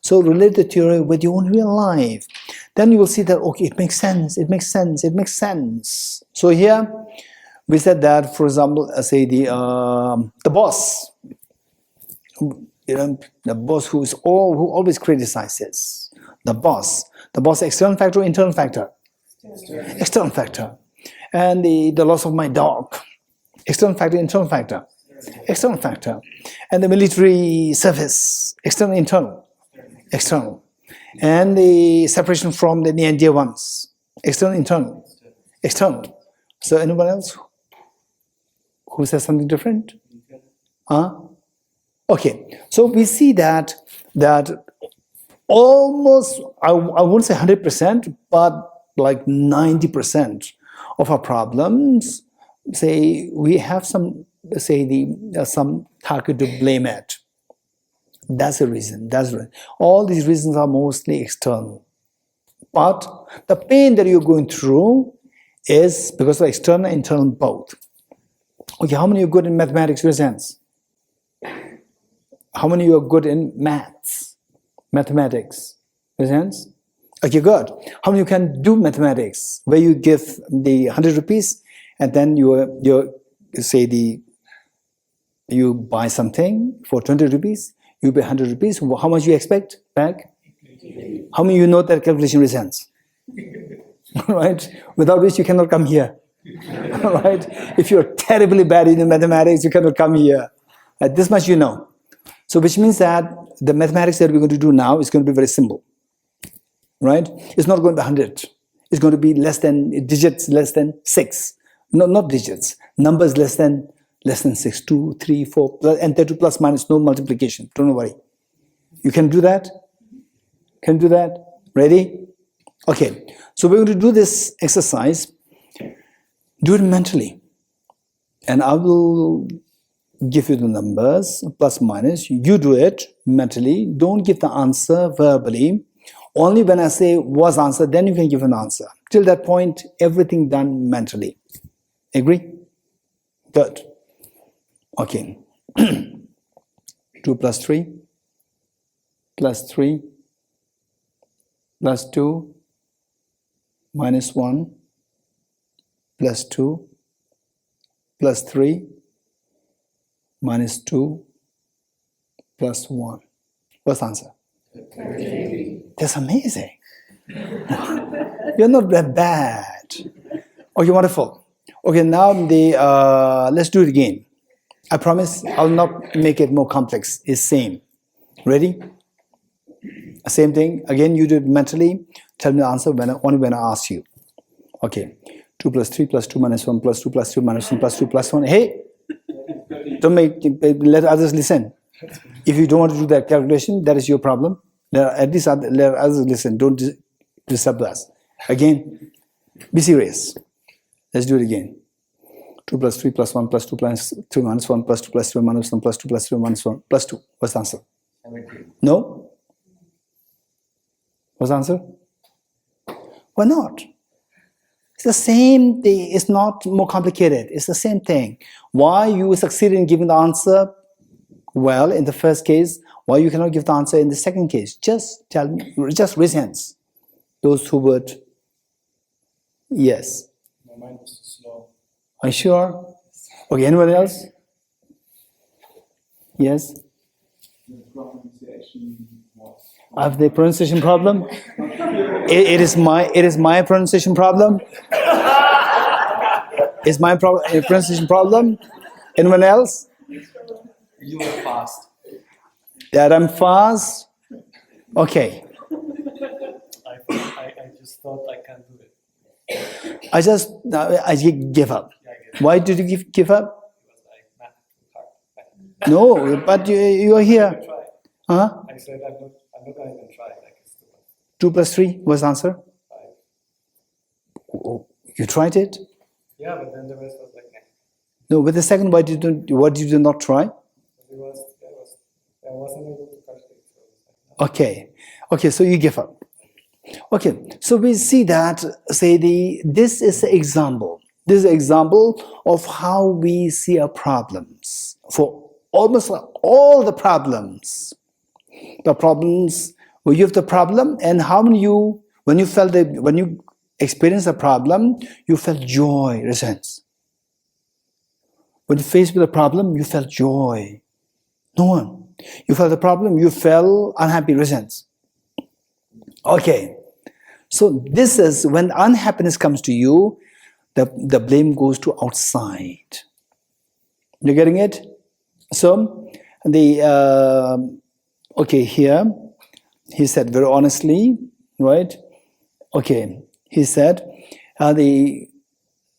A: So relate the theory with your own real life. Then you will see that, okay, it makes sense. So here, we said that, for example, say the boss, the boss who always criticizes, the boss, external factor, internal factor, external factor, and the loss of my dog, external factor, internal factor, external factor, and the military service, external, internal, external, and the separation from the near and dear ones, external, internal, external. So anyone else who says something different? Okay, so we see that almost, I wouldn't say 100%, but like 90% of our problems, say we have some target to blame at. That's the reason. All these reasons are mostly external. But the pain that you're going through is because of external and internal both. Okay, how many are good in mathematics? Raise hands. How many are good in mathematics? Raise hands. Okay, good. How many can do mathematics? Where you give the 100 rupees and then you buy something for 20 rupees, you pay 100 rupees. How much you expect back? How many you know that calculation? Raise hands. Right? Without which you cannot come here. Right? If you're terribly bad in mathematics, you cannot come here. This much you know. So which means that the mathematics that we're going to do now is going to be very simple. Right? It's not going to be 100. It's going to be digits less than 6. No, not digits. Numbers less than 6. 2, 3, 4, and 32 plus minus, no multiplication. Don't worry. You can do that? Can do that? Ready? Okay. So we're going to do this exercise. Do it mentally. And I will give you the numbers, plus minus. You do it mentally. Don't give the answer verbally. Only when I say was answered, then you can give an answer. Till that point, everything done mentally. Agree? Good. Okay. 2 plus 3, plus 3, plus 2, minus 1, plus 2, plus 3, minus 2, plus 1. What's the answer? That's amazing. You're not that bad. Okay, wonderful. Okay, now let's do it again. I promise I'll not make it more complex. It's same. Ready? Same thing. Again, you do it mentally. Tell me the answer only when I ask you. Okay. 2 plus 3 plus 2 minus 1 plus 2 plus 2 minus 1 plus 2 plus 1. Hey! Don't let others listen. If you don't want to do that calculation, that is your problem. At least let others listen. Don't disturb us. Again, be serious. Let's do it again. 2 plus 3 plus 1 plus 2 plus 3 minus 1 plus 2 plus 3 minus 1 plus 2 plus 3 minus 1 plus 2. What's the answer?
B: 17.
A: No? What's the answer? Why not? It's the same thing. It's not more complicated. It's the same thing. Why you succeed in giving the answer well in the first case, why you cannot give the answer in the second case? Just tell me, just raise hands. Those who would. Yes.
B: My mind was too slow.
A: Are you sure? Okay, anyone else? Yes?
B: The pronunciation was.
A: I have the pronunciation problem. It is my pronunciation problem. Is my pronunciation problem? Anyone else?
B: You were fast.
A: That I'm fast. Okay.
B: I just thought I can't do it.
A: I give up. Why did you give up?
B: Because too hard.
A: No, but you are here. Huh?
B: I said I'm not going to even try. Like it's too much.
A: 2 plus 3 was the answer.
B: 5.
A: Oh, you tried it?
B: Yeah, but then the rest was like,
A: No, with the second, why did you not try?
B: I wasn't able to catch it. So it was like,
A: Okay. Okay, so you give up. Okay, so we see that, this is an example. This is an example of how we see our problems. For almost all the problems, where you have the problem, and how many when you experience a problem, you felt joy, resents. When faced with a problem, you felt joy. No one. You felt the problem, you felt unhappy, resents. Okay. So this is when unhappiness comes to you, the blame goes to outside. You're getting it? So okay, here he said very honestly, right? Okay, he said they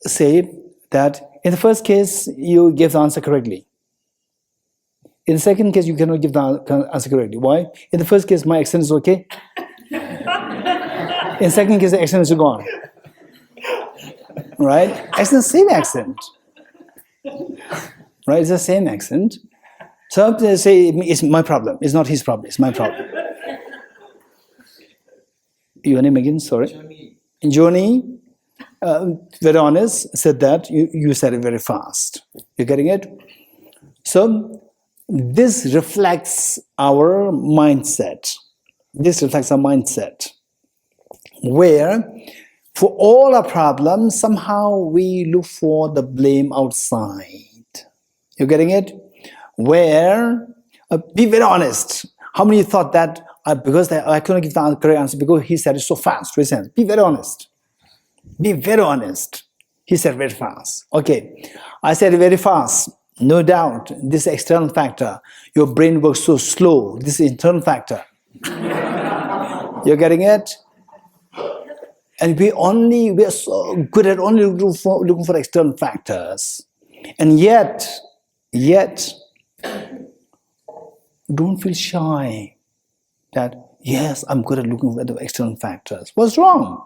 A: say that in the first case you give the answer correctly. In the second case you cannot give the answer correctly. Why? In the first case my accent is okay. In the second case the accent is gone. Right? It's the same accent. Right? It's the same accent. So they say it's my problem. It's not his problem. It's my problem. Your name again? Sorry. Johnny. Very honest. Said that you said it very fast. You're getting it? So this reflects our mindset. This reflects our mindset, where for all our problems, somehow we look for the blame outside. You're getting it? Where, be very honest. How many thought that because I couldn't give the correct answer because he said it so fast? Listen, be very honest. Be very honest. He said very fast. Okay, I said very fast. No doubt, this is external factor. Your brain works so slow. This is internal factor. You're getting it? And we are so good at only looking for external factors. And yet, don't feel shy that, yes, I'm good at looking at the external factors. What's wrong?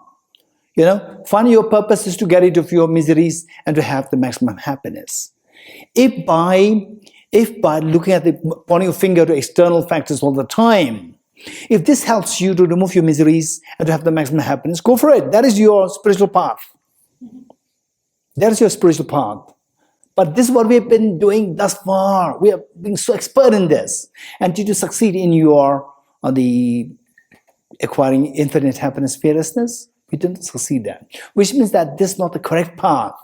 A: Find your purpose is to get rid of your miseries and to have the maximum happiness. If by looking at pointing your finger to external factors all the time, if this helps you to remove your miseries and to have the maximum happiness, go for it. That is your spiritual path. That is your spiritual path. But this is what we have been doing thus far. We are being so expert in this. And to succeed in your acquiring infinite happiness, fearlessness, we didn't succeed that. Which means that this is not the correct path.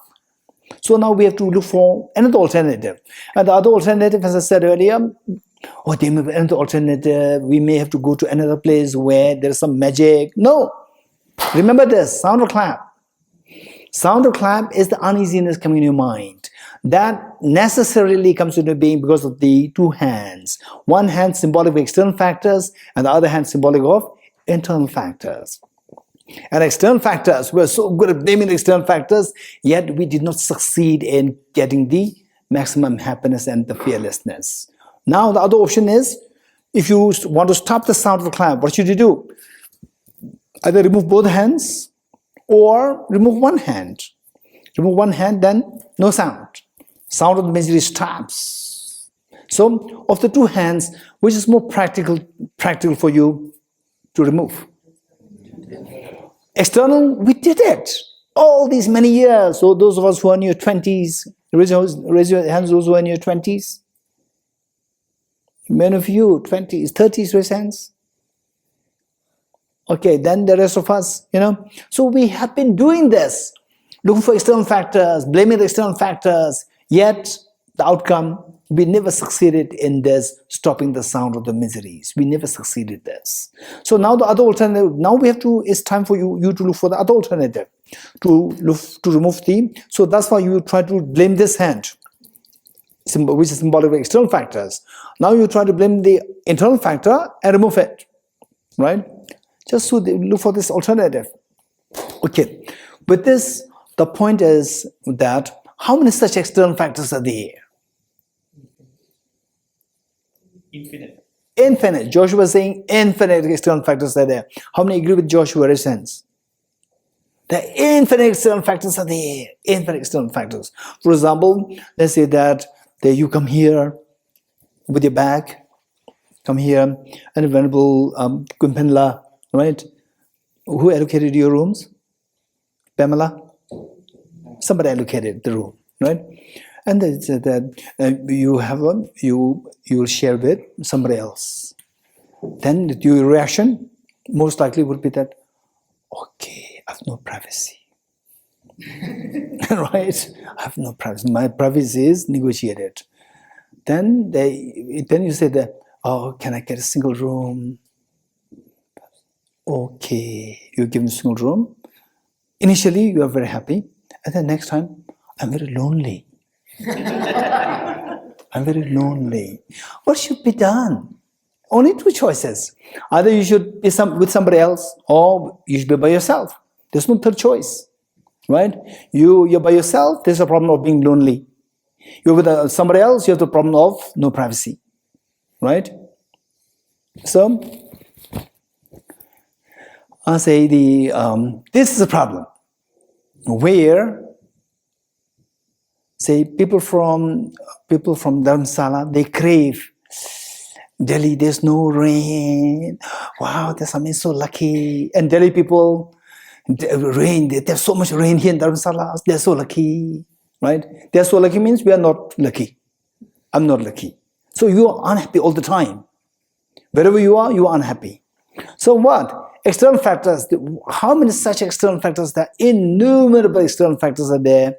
A: So now we have to look for another alternative. And the other alternative, as I said earlier, there may be another alternative. We may have to go to another place where there's some magic. No. Remember this, sound or clap. Sound or clap is the uneasiness coming in your mind. That necessarily comes into being because of the two hands. One hand symbolic of external factors, and the other hand symbolic of internal factors. And external factors, we're so good at naming the external factors, yet we did not succeed in getting the maximum happiness and the fearlessness. Now the other option is, if you want to stop the sound of the cloud, what should you do? Either remove both hands or remove one hand. Remove one hand, then no sound. Sound of the misery stops. So, of the two hands, which is more practical for you to remove? External, we did it all these many years. So those of us who are in your 20s, raise your hands, those who are in your 20s. Many of you, 20s, 30s, raise hands. Okay, then the rest of us, So we have been doing this, looking for external factors, blaming the external factors, yet the outcome, we never succeeded in this, stopping the sound of the miseries. We never succeeded this. So now the other alternative, now it's time for you to look for the other alternative, to remove so that's why you try to blame this hand, which is symbolic of external factors. Now you try to blame the internal factor and remove it, right? Just to look for this alternative. Okay, with this, the point is that how many such external factors are there?
B: Infinite.
A: Infinite. Joshua was saying infinite external factors are there. How many agree with Joshua in a sense? The infinite external factors are there. Infinite external factors. For example, let's say that you come here with your bag, come here, and Venerable Kumpenla, right? Who allocated your rooms? Pamela? Somebody allocated the room, right? And they said that you will share with somebody else. Then your reaction most likely would be that, okay, I have no privacy. Right? I have no privacy. My privacy is negotiated. Then you say that, oh, can I get a single room? Okay, you're given a single room. Initially, you are very happy. And then next time, I'm very lonely. I'm very lonely. What should be done? Only two choices. Either you should be with somebody else, or you should be by yourself. There's no third choice, right? You're by yourself, there's a problem of being lonely. You're with somebody else, you have the problem of no privacy, right? So, I say this is a problem where, say, people from Dharamsala, they crave Delhi. There's no rain. Wow, there's something so lucky. And Delhi people, rain. There's so much rain here in Dharamsala. They're so lucky, right? They're so lucky means we are not lucky. I'm not lucky. So you are unhappy all the time. Wherever you are unhappy. So what? External factors. How many such external factors? There are innumerable external factors are there.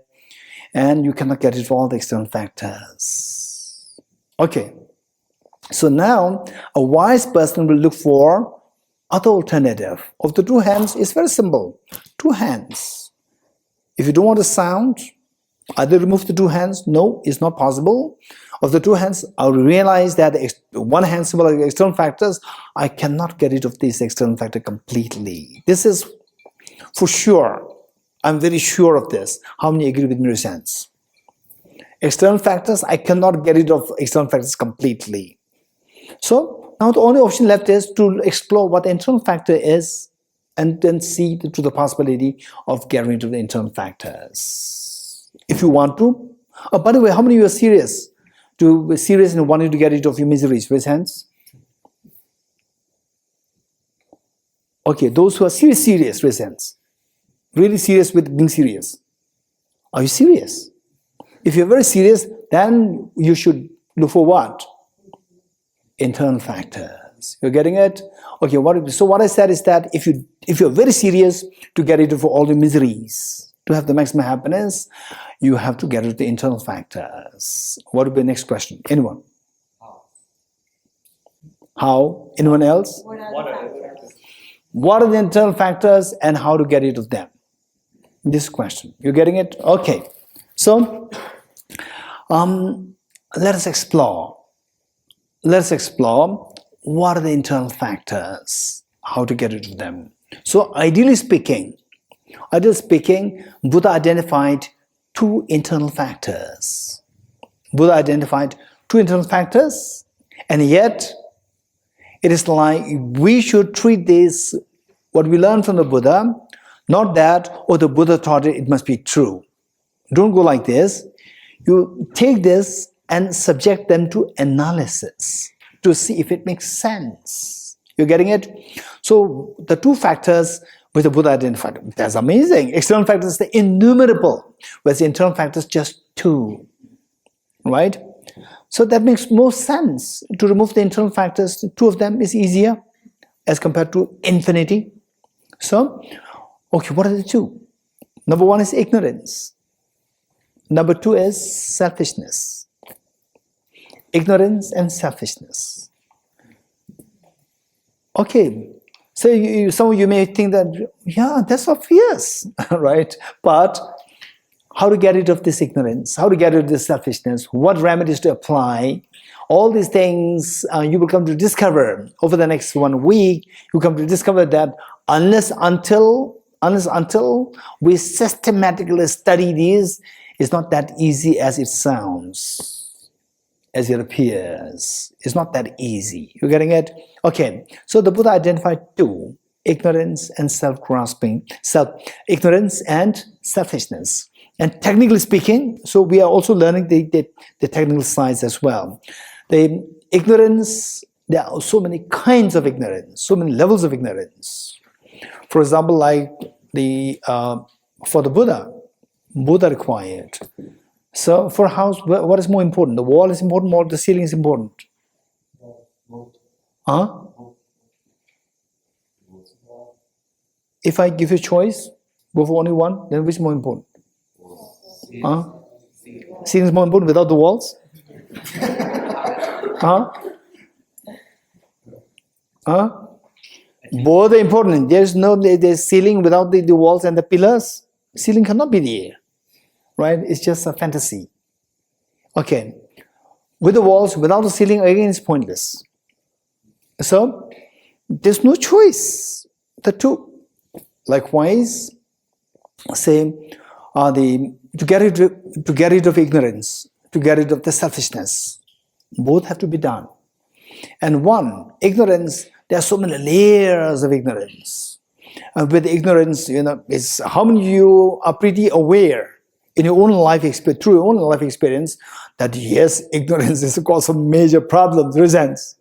A: And you cannot get rid of all the external factors. Okay. So now, a wise person will look for other alternative. Of the two hands, it's very simple. Two hands. If you don't want a sound, either remove the two hands. No, it's not possible. Of the two hands, I'll realize that one hand symbolic external factors, I cannot get rid of this external factor completely. This is for sure. I'm very sure of this. How many agree with me in a sense? External factors, I cannot get rid of external factors completely. So now the only option left is to explore what the internal factor is and then see to the possibility of getting rid of the internal factors. If you want to. Oh, by the way, how many of you are serious? Serious in wanting to get rid of your miseries? Raise hands. Okay, those who are serious, raise hands. Really serious with being serious. Are you serious? If you're very serious, then you should look for what? Internal factors. You're getting it? Okay, so what I said is that if you're very serious to get rid of all the miseries, to have the maximum happiness, you have to get rid of the internal factors. What would be the next question? Anyone? How? Anyone else? What are the internal factors and how to get rid of them? This question. You're getting it? Okay. So, Let us explore. Let us explore what are the internal factors, how to get rid of them. So ideally speaking, Buddha identified two internal factors. Buddha identified two internal factors, and yet it is like we should treat this, what we learn from the Buddha, not that, oh, the Buddha taught it, it must be true. Don't go like this. You take this and subject them to analysis to see if it makes sense. You're getting it? So the two factors which the Buddha identified, that's amazing. External factors, the innumerable, whereas the internal factors, just two. Right? So that makes more sense. To remove the internal factors, two of them is easier as compared to infinity. So, okay, what are the two? Number one is ignorance. Number two is selfishness. Ignorance and selfishness. Okay, so some of you may think that, yeah, that's obvious, right? But how to get rid of this ignorance? How to get rid of this selfishness? What remedies to apply? All these things you will come to discover over the next 1 week. You come to discover that unless until we systematically study these, it's not that easy as it sounds, as it appears. It's not that easy. You're getting it? Okay, so the Buddha identified two: ignorance and self-grasping, ignorance and selfishness. And technically speaking, so we are also learning the technical sides as well. The ignorance, there are so many kinds of ignorance, so many levels of ignorance. For example, like for the Buddha required. So for a house, what is more important? The wall is important or the ceiling is important? Huh? If I give you a choice, go for only one, then which is more important? Huh? Ceiling is more important without the walls? Huh? Huh? Both are important. There's ceiling without the walls and the pillars. Ceiling cannot be there, right? It's just a fantasy. Okay, with the walls, without the ceiling, again, it's pointless. So there's no choice. The two. Likewise, say to get rid of ignorance, to get rid of the selfishness, both have to be done. And one, ignorance, there are so many layers of ignorance. And with ignorance, it's how many of you are pretty aware in your own life experience, through your own life experience, that yes, ignorance is the cause of major problems, reasons.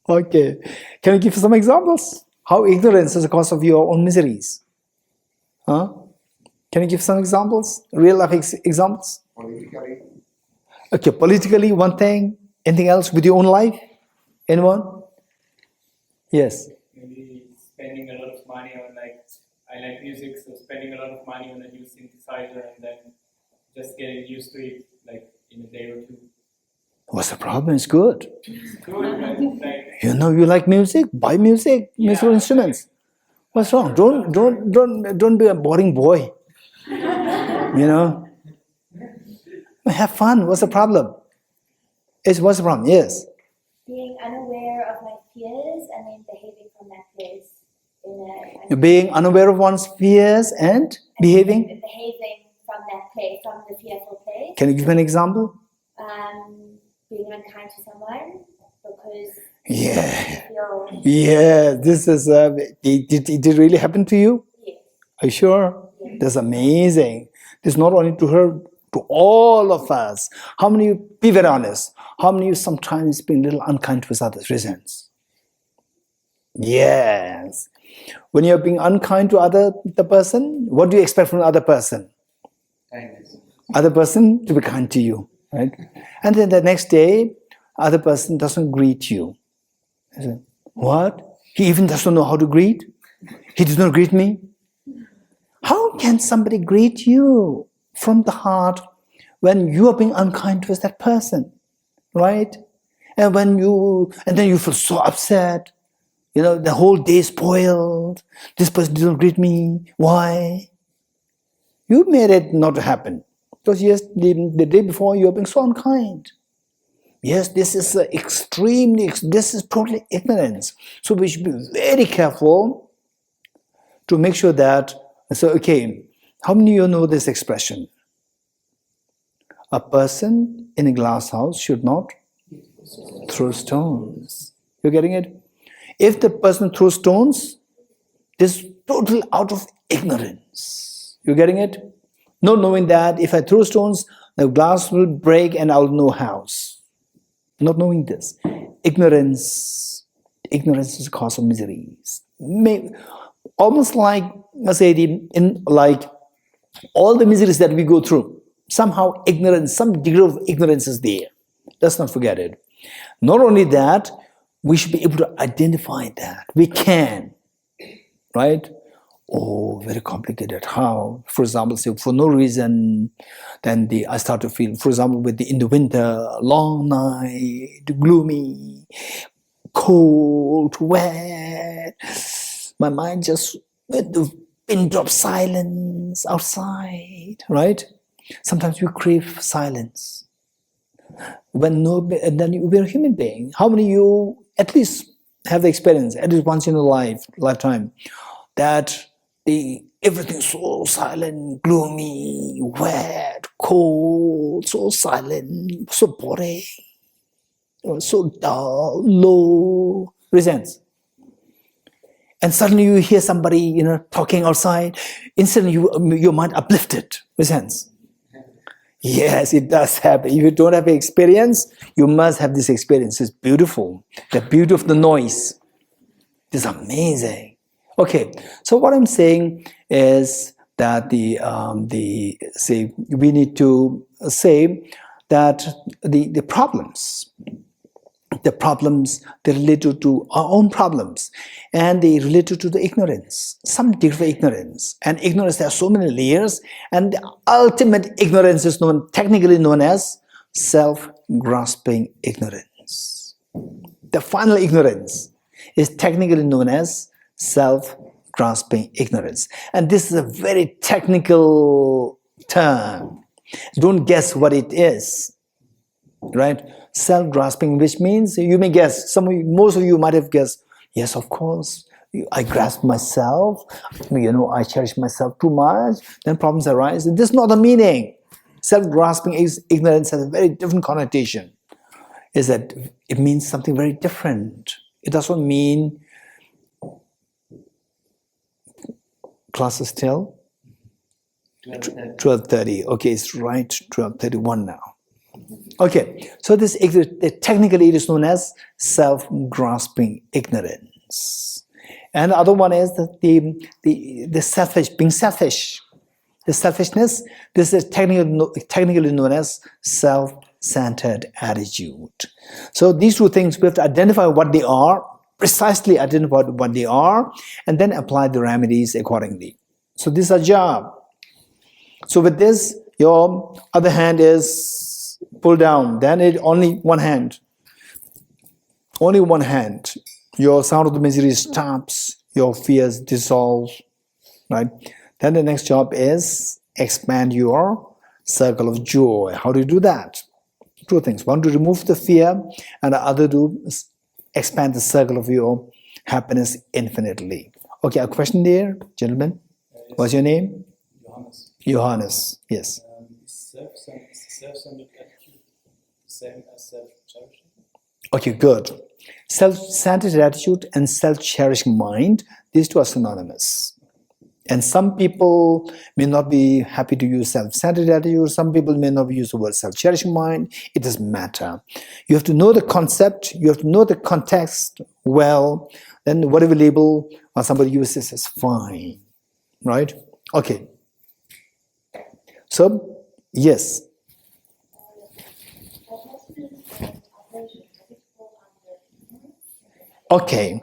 A: Okay, can you give some examples? How ignorance is the cause of your own miseries? Huh? Can you give some examples? Real life examples?
D: Politically.
A: Okay, politically, one thing. Anything else with your own life? Anyone? Yes.
B: Maybe spending a lot of money on I like music, so spending a lot of money on a new synthesizer and then just getting used to it in a day or two.
A: What's the problem? It's good.
B: It's good, but
A: You like music? Buy music, musical instruments. What's wrong? Don't be a boring boy. Have fun. What's the problem? What's the problem? Yes.
E: Being unaware of my fears and then behaving from that place.
A: Being unaware of one's fears and behaving?
E: Behaving from that place, from the fearful place.
A: Can you give me an example?
E: Being unkind to someone because
A: Yeah.
E: feel.
A: Yeah, this is, did it really happen to you?
E: Yes.
A: Are you sure?
E: Yes.
A: That's amazing. This is not only to her, to all of us. How many of you, be very honest, how many of you sometimes being a little unkind to others, reasons? Yes. When you're being unkind to the person, what do you expect from the other person?
D: Kindness.
A: Other person to be kind to you, right? And then the next day, other person doesn't greet you. I said, what? He even doesn't know how to greet? He does not greet me? How can somebody greet you from the heart when you are being unkind towards that person, right? And then you feel so upset. The whole day is spoiled. This person didn't greet me. Why? You made it not to happen. Because yes, the day before you are being so unkind. Yes, this is this is totally ignorance. So we should be very careful to make sure that, so okay, how many of you know this expression? A person in a glass house should not throw stones. You're getting it? If the person throws stones, this is total out of ignorance. You're getting it? Not knowing that if I throw stones, the glass will break and I'll no house. Not knowing this. Ignorance is the cause of miseries. Almost like, let's say, like all the miseries that we go through, somehow ignorance, some degree of ignorance is there. Let's not forget it. Not only that, we should be able to identify that. We can, right? Oh, very complicated. How? For example, say for no reason, then I start to feel, for example, in the winter, long night, gloomy, cold, wet. My mind just with the pin drop silence outside, right? Sometimes we crave silence. Then we're a human being. How many of you at least have the experience, at least once in a lifetime, that everything's so silent, gloomy, wet, cold, so silent, so boring, so dull, low, presents. And suddenly you hear somebody, talking outside. Instantly, your mind uplifted. Presents. Yes, it does happen. If you don't have experience, you must have this experience. It's beautiful. The beauty of the noise. It's amazing. Okay, so what I'm saying is that we need to say that the problems, they're related to our own problems, and they related to the ignorance, some degree of ignorance. And ignorance, there are so many layers, and the ultimate ignorance is technically known as self-grasping ignorance. The final ignorance is technically known as self-grasping ignorance. And this is a very technical term. Don't guess what it is, right? Self-grasping, which means you may guess, most of you might have guessed, yes, of course, I grasp myself, I cherish myself too much, then problems arise. This is not the meaning. Self-grasping ignorance has a very different connotation. Is that it means something very different. It doesn't mean class is till 12:30. Okay, it's right, 12:31 now. Okay, so this technically it is known as self-grasping ignorance. And the other one is the selfish, being selfish. The selfishness, this is technically known as self-centered attitude. So these two things, we have to identify what they are, precisely identify what they are, and then apply the remedies accordingly. So this is our job. So with this, your other hand is pull down, then only one hand. Only one hand. Your sound of the misery stops, your fears dissolve, right? Then the next job is expand your circle of joy. How do you do that? Two things. One, to remove the fear, and the other to expand the circle of your happiness infinitely. Okay, a question there, gentlemen?
B: Yes.
A: What's your name?
B: Johannes.
A: Johannes, yes.
B: Self-centered attitude, same as self-cherishing?
A: Okay, good. Self-centered attitude and self-cherishing mind, these two are synonymous. And some people may not be happy to use self-centered attitude. Some people may not use the word self-cherishing mind. It doesn't matter. You have to know the concept. You have to know the context well. Then whatever label somebody uses is fine. Right? Okay. So, yes. Okay.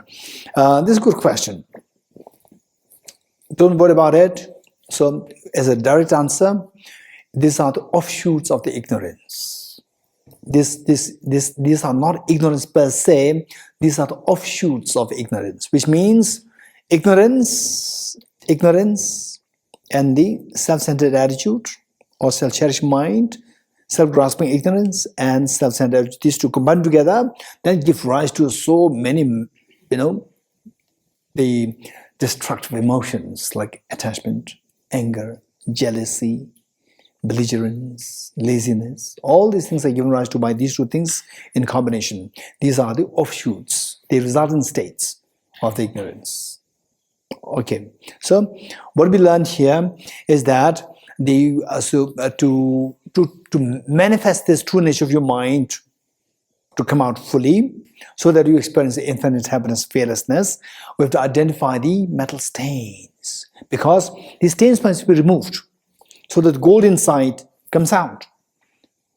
A: This is a good question. Don't worry about it. So, as a direct answer, these are the offshoots of the ignorance. These are not ignorance per se. These are the offshoots of ignorance, which means ignorance, and the self-centered attitude, or self-cherishing mind, self-grasping ignorance, and self-centered, these two combined together, then give rise to so many, the destructive emotions like attachment, anger, jealousy, belligerence, laziness. All these things are given rise to by these two things in combination. These are the offshoots, the resultant states of the ignorance. Okay, so what we learned here is that to manifest this true nature of your mind to come out fully, so that you experience the infinite happiness, fearlessness, we have to identify the metal stains, because these stains must be removed so that the gold inside comes out.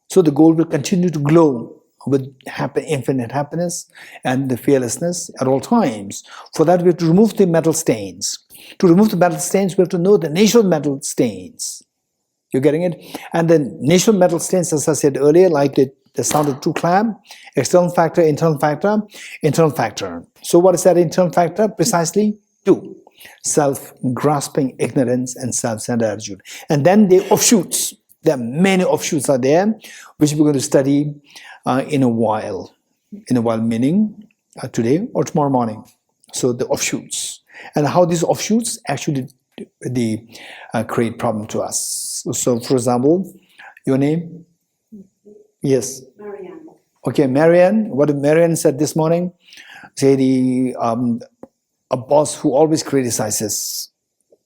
A: So the gold will continue to glow with infinite happiness and the fearlessness at all times. For that, we have to remove the metal stains. To remove the metal stains, we have to know the nature of metal stains. You're getting it? And the nature of metal stains, as I said earlier, like the sound of true clam, external factor, internal factor, internal factor. So what is that internal factor? Precisely two. Self-grasping ignorance and self-centered attitude. And then the offshoots. There are many offshoots are there, which we're going to study in a while. In a while meaning today or tomorrow morning. So the offshoots. And how these offshoots actually create problem to us. So for example, your name? Yes.
C: Marianne.
A: Okay, Marianne. What did Marianne said this morning? Say a boss who always criticizes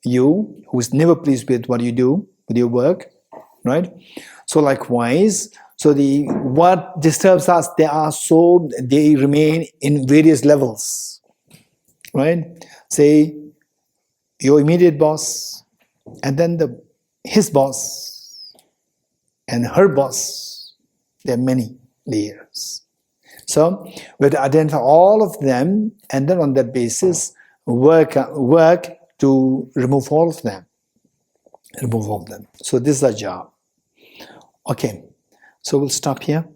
A: you, who is never pleased with what you do, with your work, right? So likewise, so what disturbs us, they remain in various levels, right? Say your immediate boss, and then his boss, and her boss. There are many layers. So we have to identify all of them, and then on that basis work to remove all of them. So this is our job. Okay, so we'll stop here.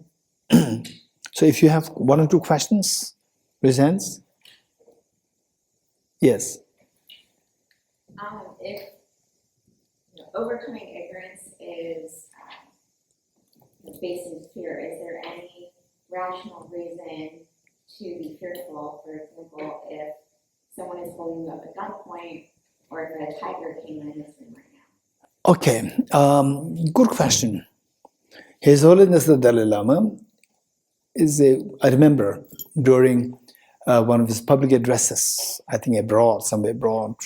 A: So if you have one or two questions, raise hands. Yes.
F: If overcoming ignorance is based in fear, is there any rational reason to be fearful? For example, if someone is holding you up at gunpoint, or if a tiger came in this room right now.
A: Okay, good question. His Holiness the Dalai Lama I remember during one of his public addresses, I think somewhere abroad,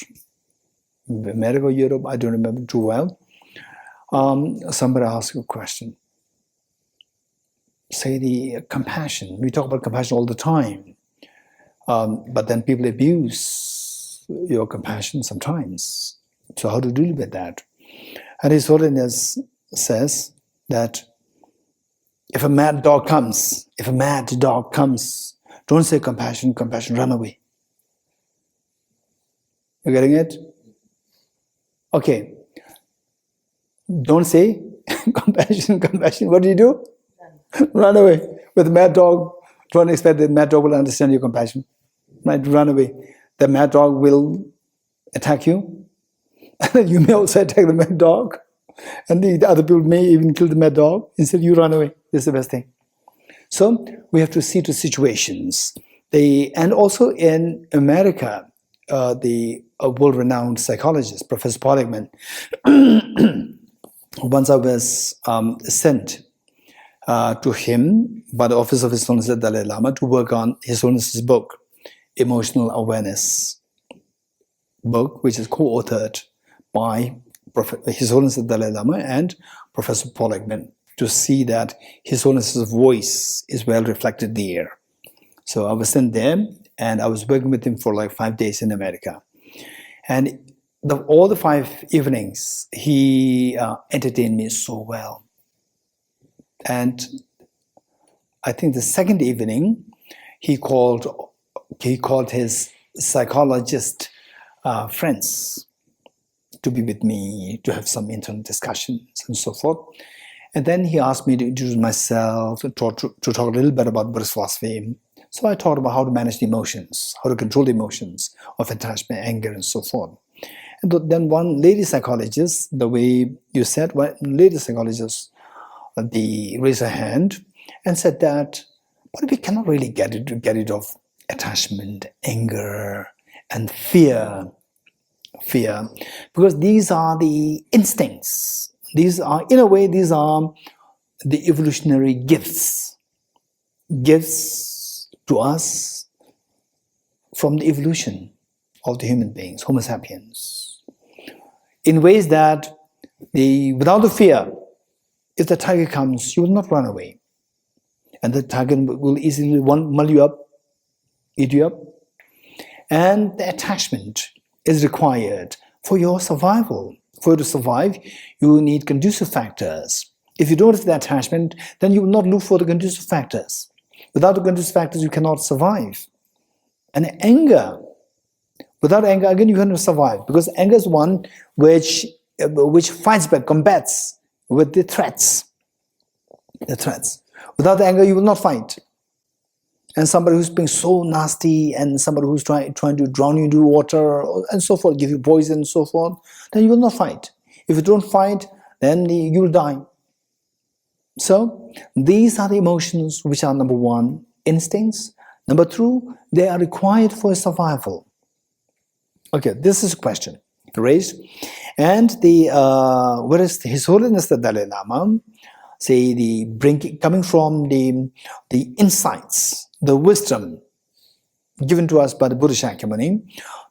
A: America, Europe, I don't remember too well. Somebody asked a question. Say the compassion. We talk about compassion all the time. But then people abuse your compassion sometimes. So how to deal with that? And His Holiness says that if a mad dog comes, don't say compassion, run away. You getting it? Okay. Don't say compassion. What do you do? Run away. With a mad dog, don't expect the mad dog will understand your compassion. Right? Run away. The mad dog will attack you. And you may also attack the mad dog. And the other people may even kill the mad dog. Instead, you run away. This is the best thing. So we have to see to situations. And also in America, the world-renowned psychologist, Professor Paul Ekman, once I was sent to him by the office of His Holiness the Dalai Lama to work on His Holiness's book, Emotional Awareness book, which is co-authored by His Holiness the Dalai Lama and Professor Paul Ekman, to see that His Holiness's voice is well reflected there. So I was sent there, and I was working with him for like 5 days in America. And all the 5 evenings, he entertained me so well. And I think the second evening, he called his psychologist friends to be with me, to have some internal discussions and so forth. And then he asked me to introduce myself, to talk a little bit about Buddhist philosophy. So I talked about how to manage the emotions, how to control the emotions of attachment, anger, and so forth. Then one lady psychologist, the way you said, one lady psychologist, raised her hand and said that, but we cannot really get rid of attachment, anger, and fear, because these are the instincts. These are, in a way, these are the evolutionary gifts to us from the evolution of the human beings, Homo sapiens, in ways that without the fear, if the tiger comes, you will not run away, and the tiger will easily mull you up, eat you up. And the attachment is required for your survival. For you to survive, you need conducive factors. If you don't have the attachment, then you will not look for the conducive factors. Without the conducive factors, you cannot survive. And anger, without anger, again, you cannot survive, because anger is one which fights back, combats with the threats. Without anger, you will not fight. And somebody who's being so nasty, and somebody who's trying to drown you into water, and so forth, give you poison and so forth, then you will not fight. If you don't fight, then you will die. So these are the emotions which are, number one, instincts. Number two, they are required for survival. Okay, this is a question raised. And whereas His Holiness the Dalai Lama, say coming from the insights, the wisdom given to us by the Buddhist Shakyamuni,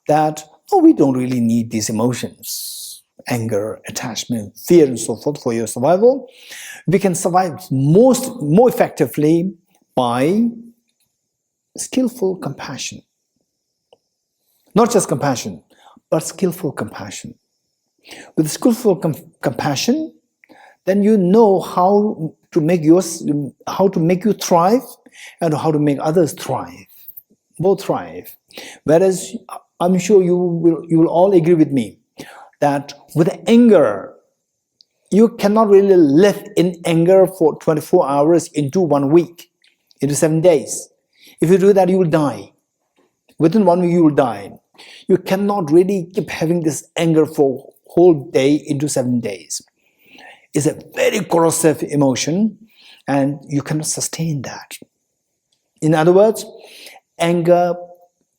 A: that we don't really need these emotions, anger, attachment, fear, and so forth, for your survival. We can survive more effectively by skillful compassion. Not just compassion, but skillful compassion. With skillful compassion, then you know how to make you thrive, and how to make others thrive, both thrive. Whereas I'm sure you will all agree with me that with anger, you cannot really live in anger for 24 hours into 1 week, into 7 days. If you do that, you will die. Within 1 week, you will die. You cannot really keep having this anger for whole day into 7 days. It's a very corrosive emotion, and you cannot sustain that. In other words, anger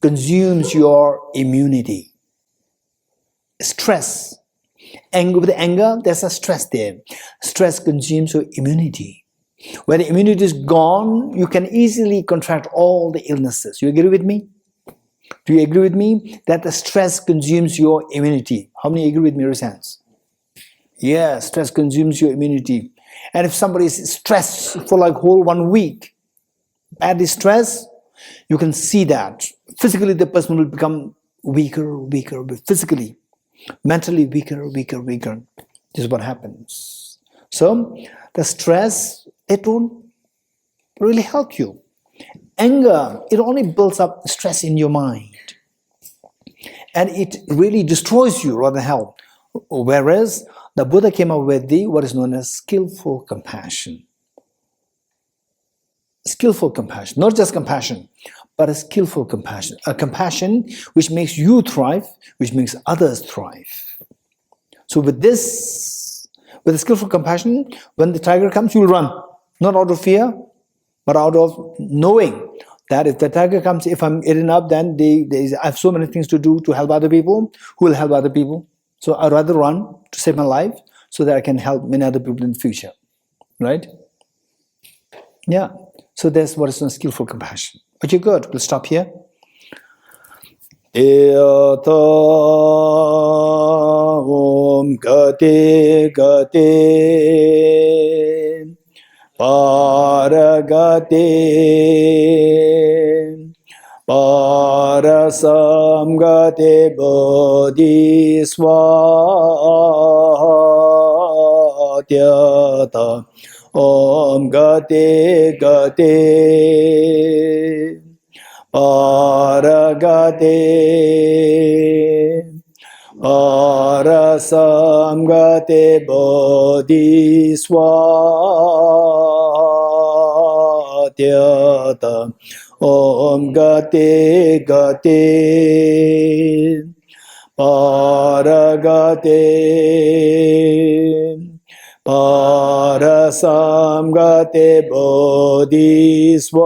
A: consumes your immunity. Stress. With anger, there's a stress there. Stress consumes your immunity. When the immunity is gone, you can easily contract all the illnesses. You agree with me? Do you agree with me that the stress consumes your immunity? How many agree with me? Raise hands. Yeah, stress consumes your immunity. And if somebody is stressed for like whole 1 week, badly stressed, you can see that physically the person will become weaker, physically, mentally weaker. This is what happens. So the stress, it won't really help you. Anger, it only builds up stress in your mind, and it really destroys you rather than help. Whereas the Buddha came up with what is known as skillful compassion. Skillful compassion, not just compassion, but a skillful compassion. A compassion which makes you thrive, which makes others thrive. So with a skillful compassion, when the tiger comes, you will run. Not out of fear, but out of knowing that if the tiger comes, if I'm eaten up, then I have so many things to do to help other people. Who will help other people? So I'd rather run to save my life so that I can help many other people in the future. Right? Yeah. So that's what is known as skillful compassion. Okay, good. We'll stop here. Yata Om Gate Paragate Parasamgate Bodhiswatyata Om Gate Paragate Parasamgate Bodhiswatyata Om Gate Paragate Parasamgate Bodhiswaha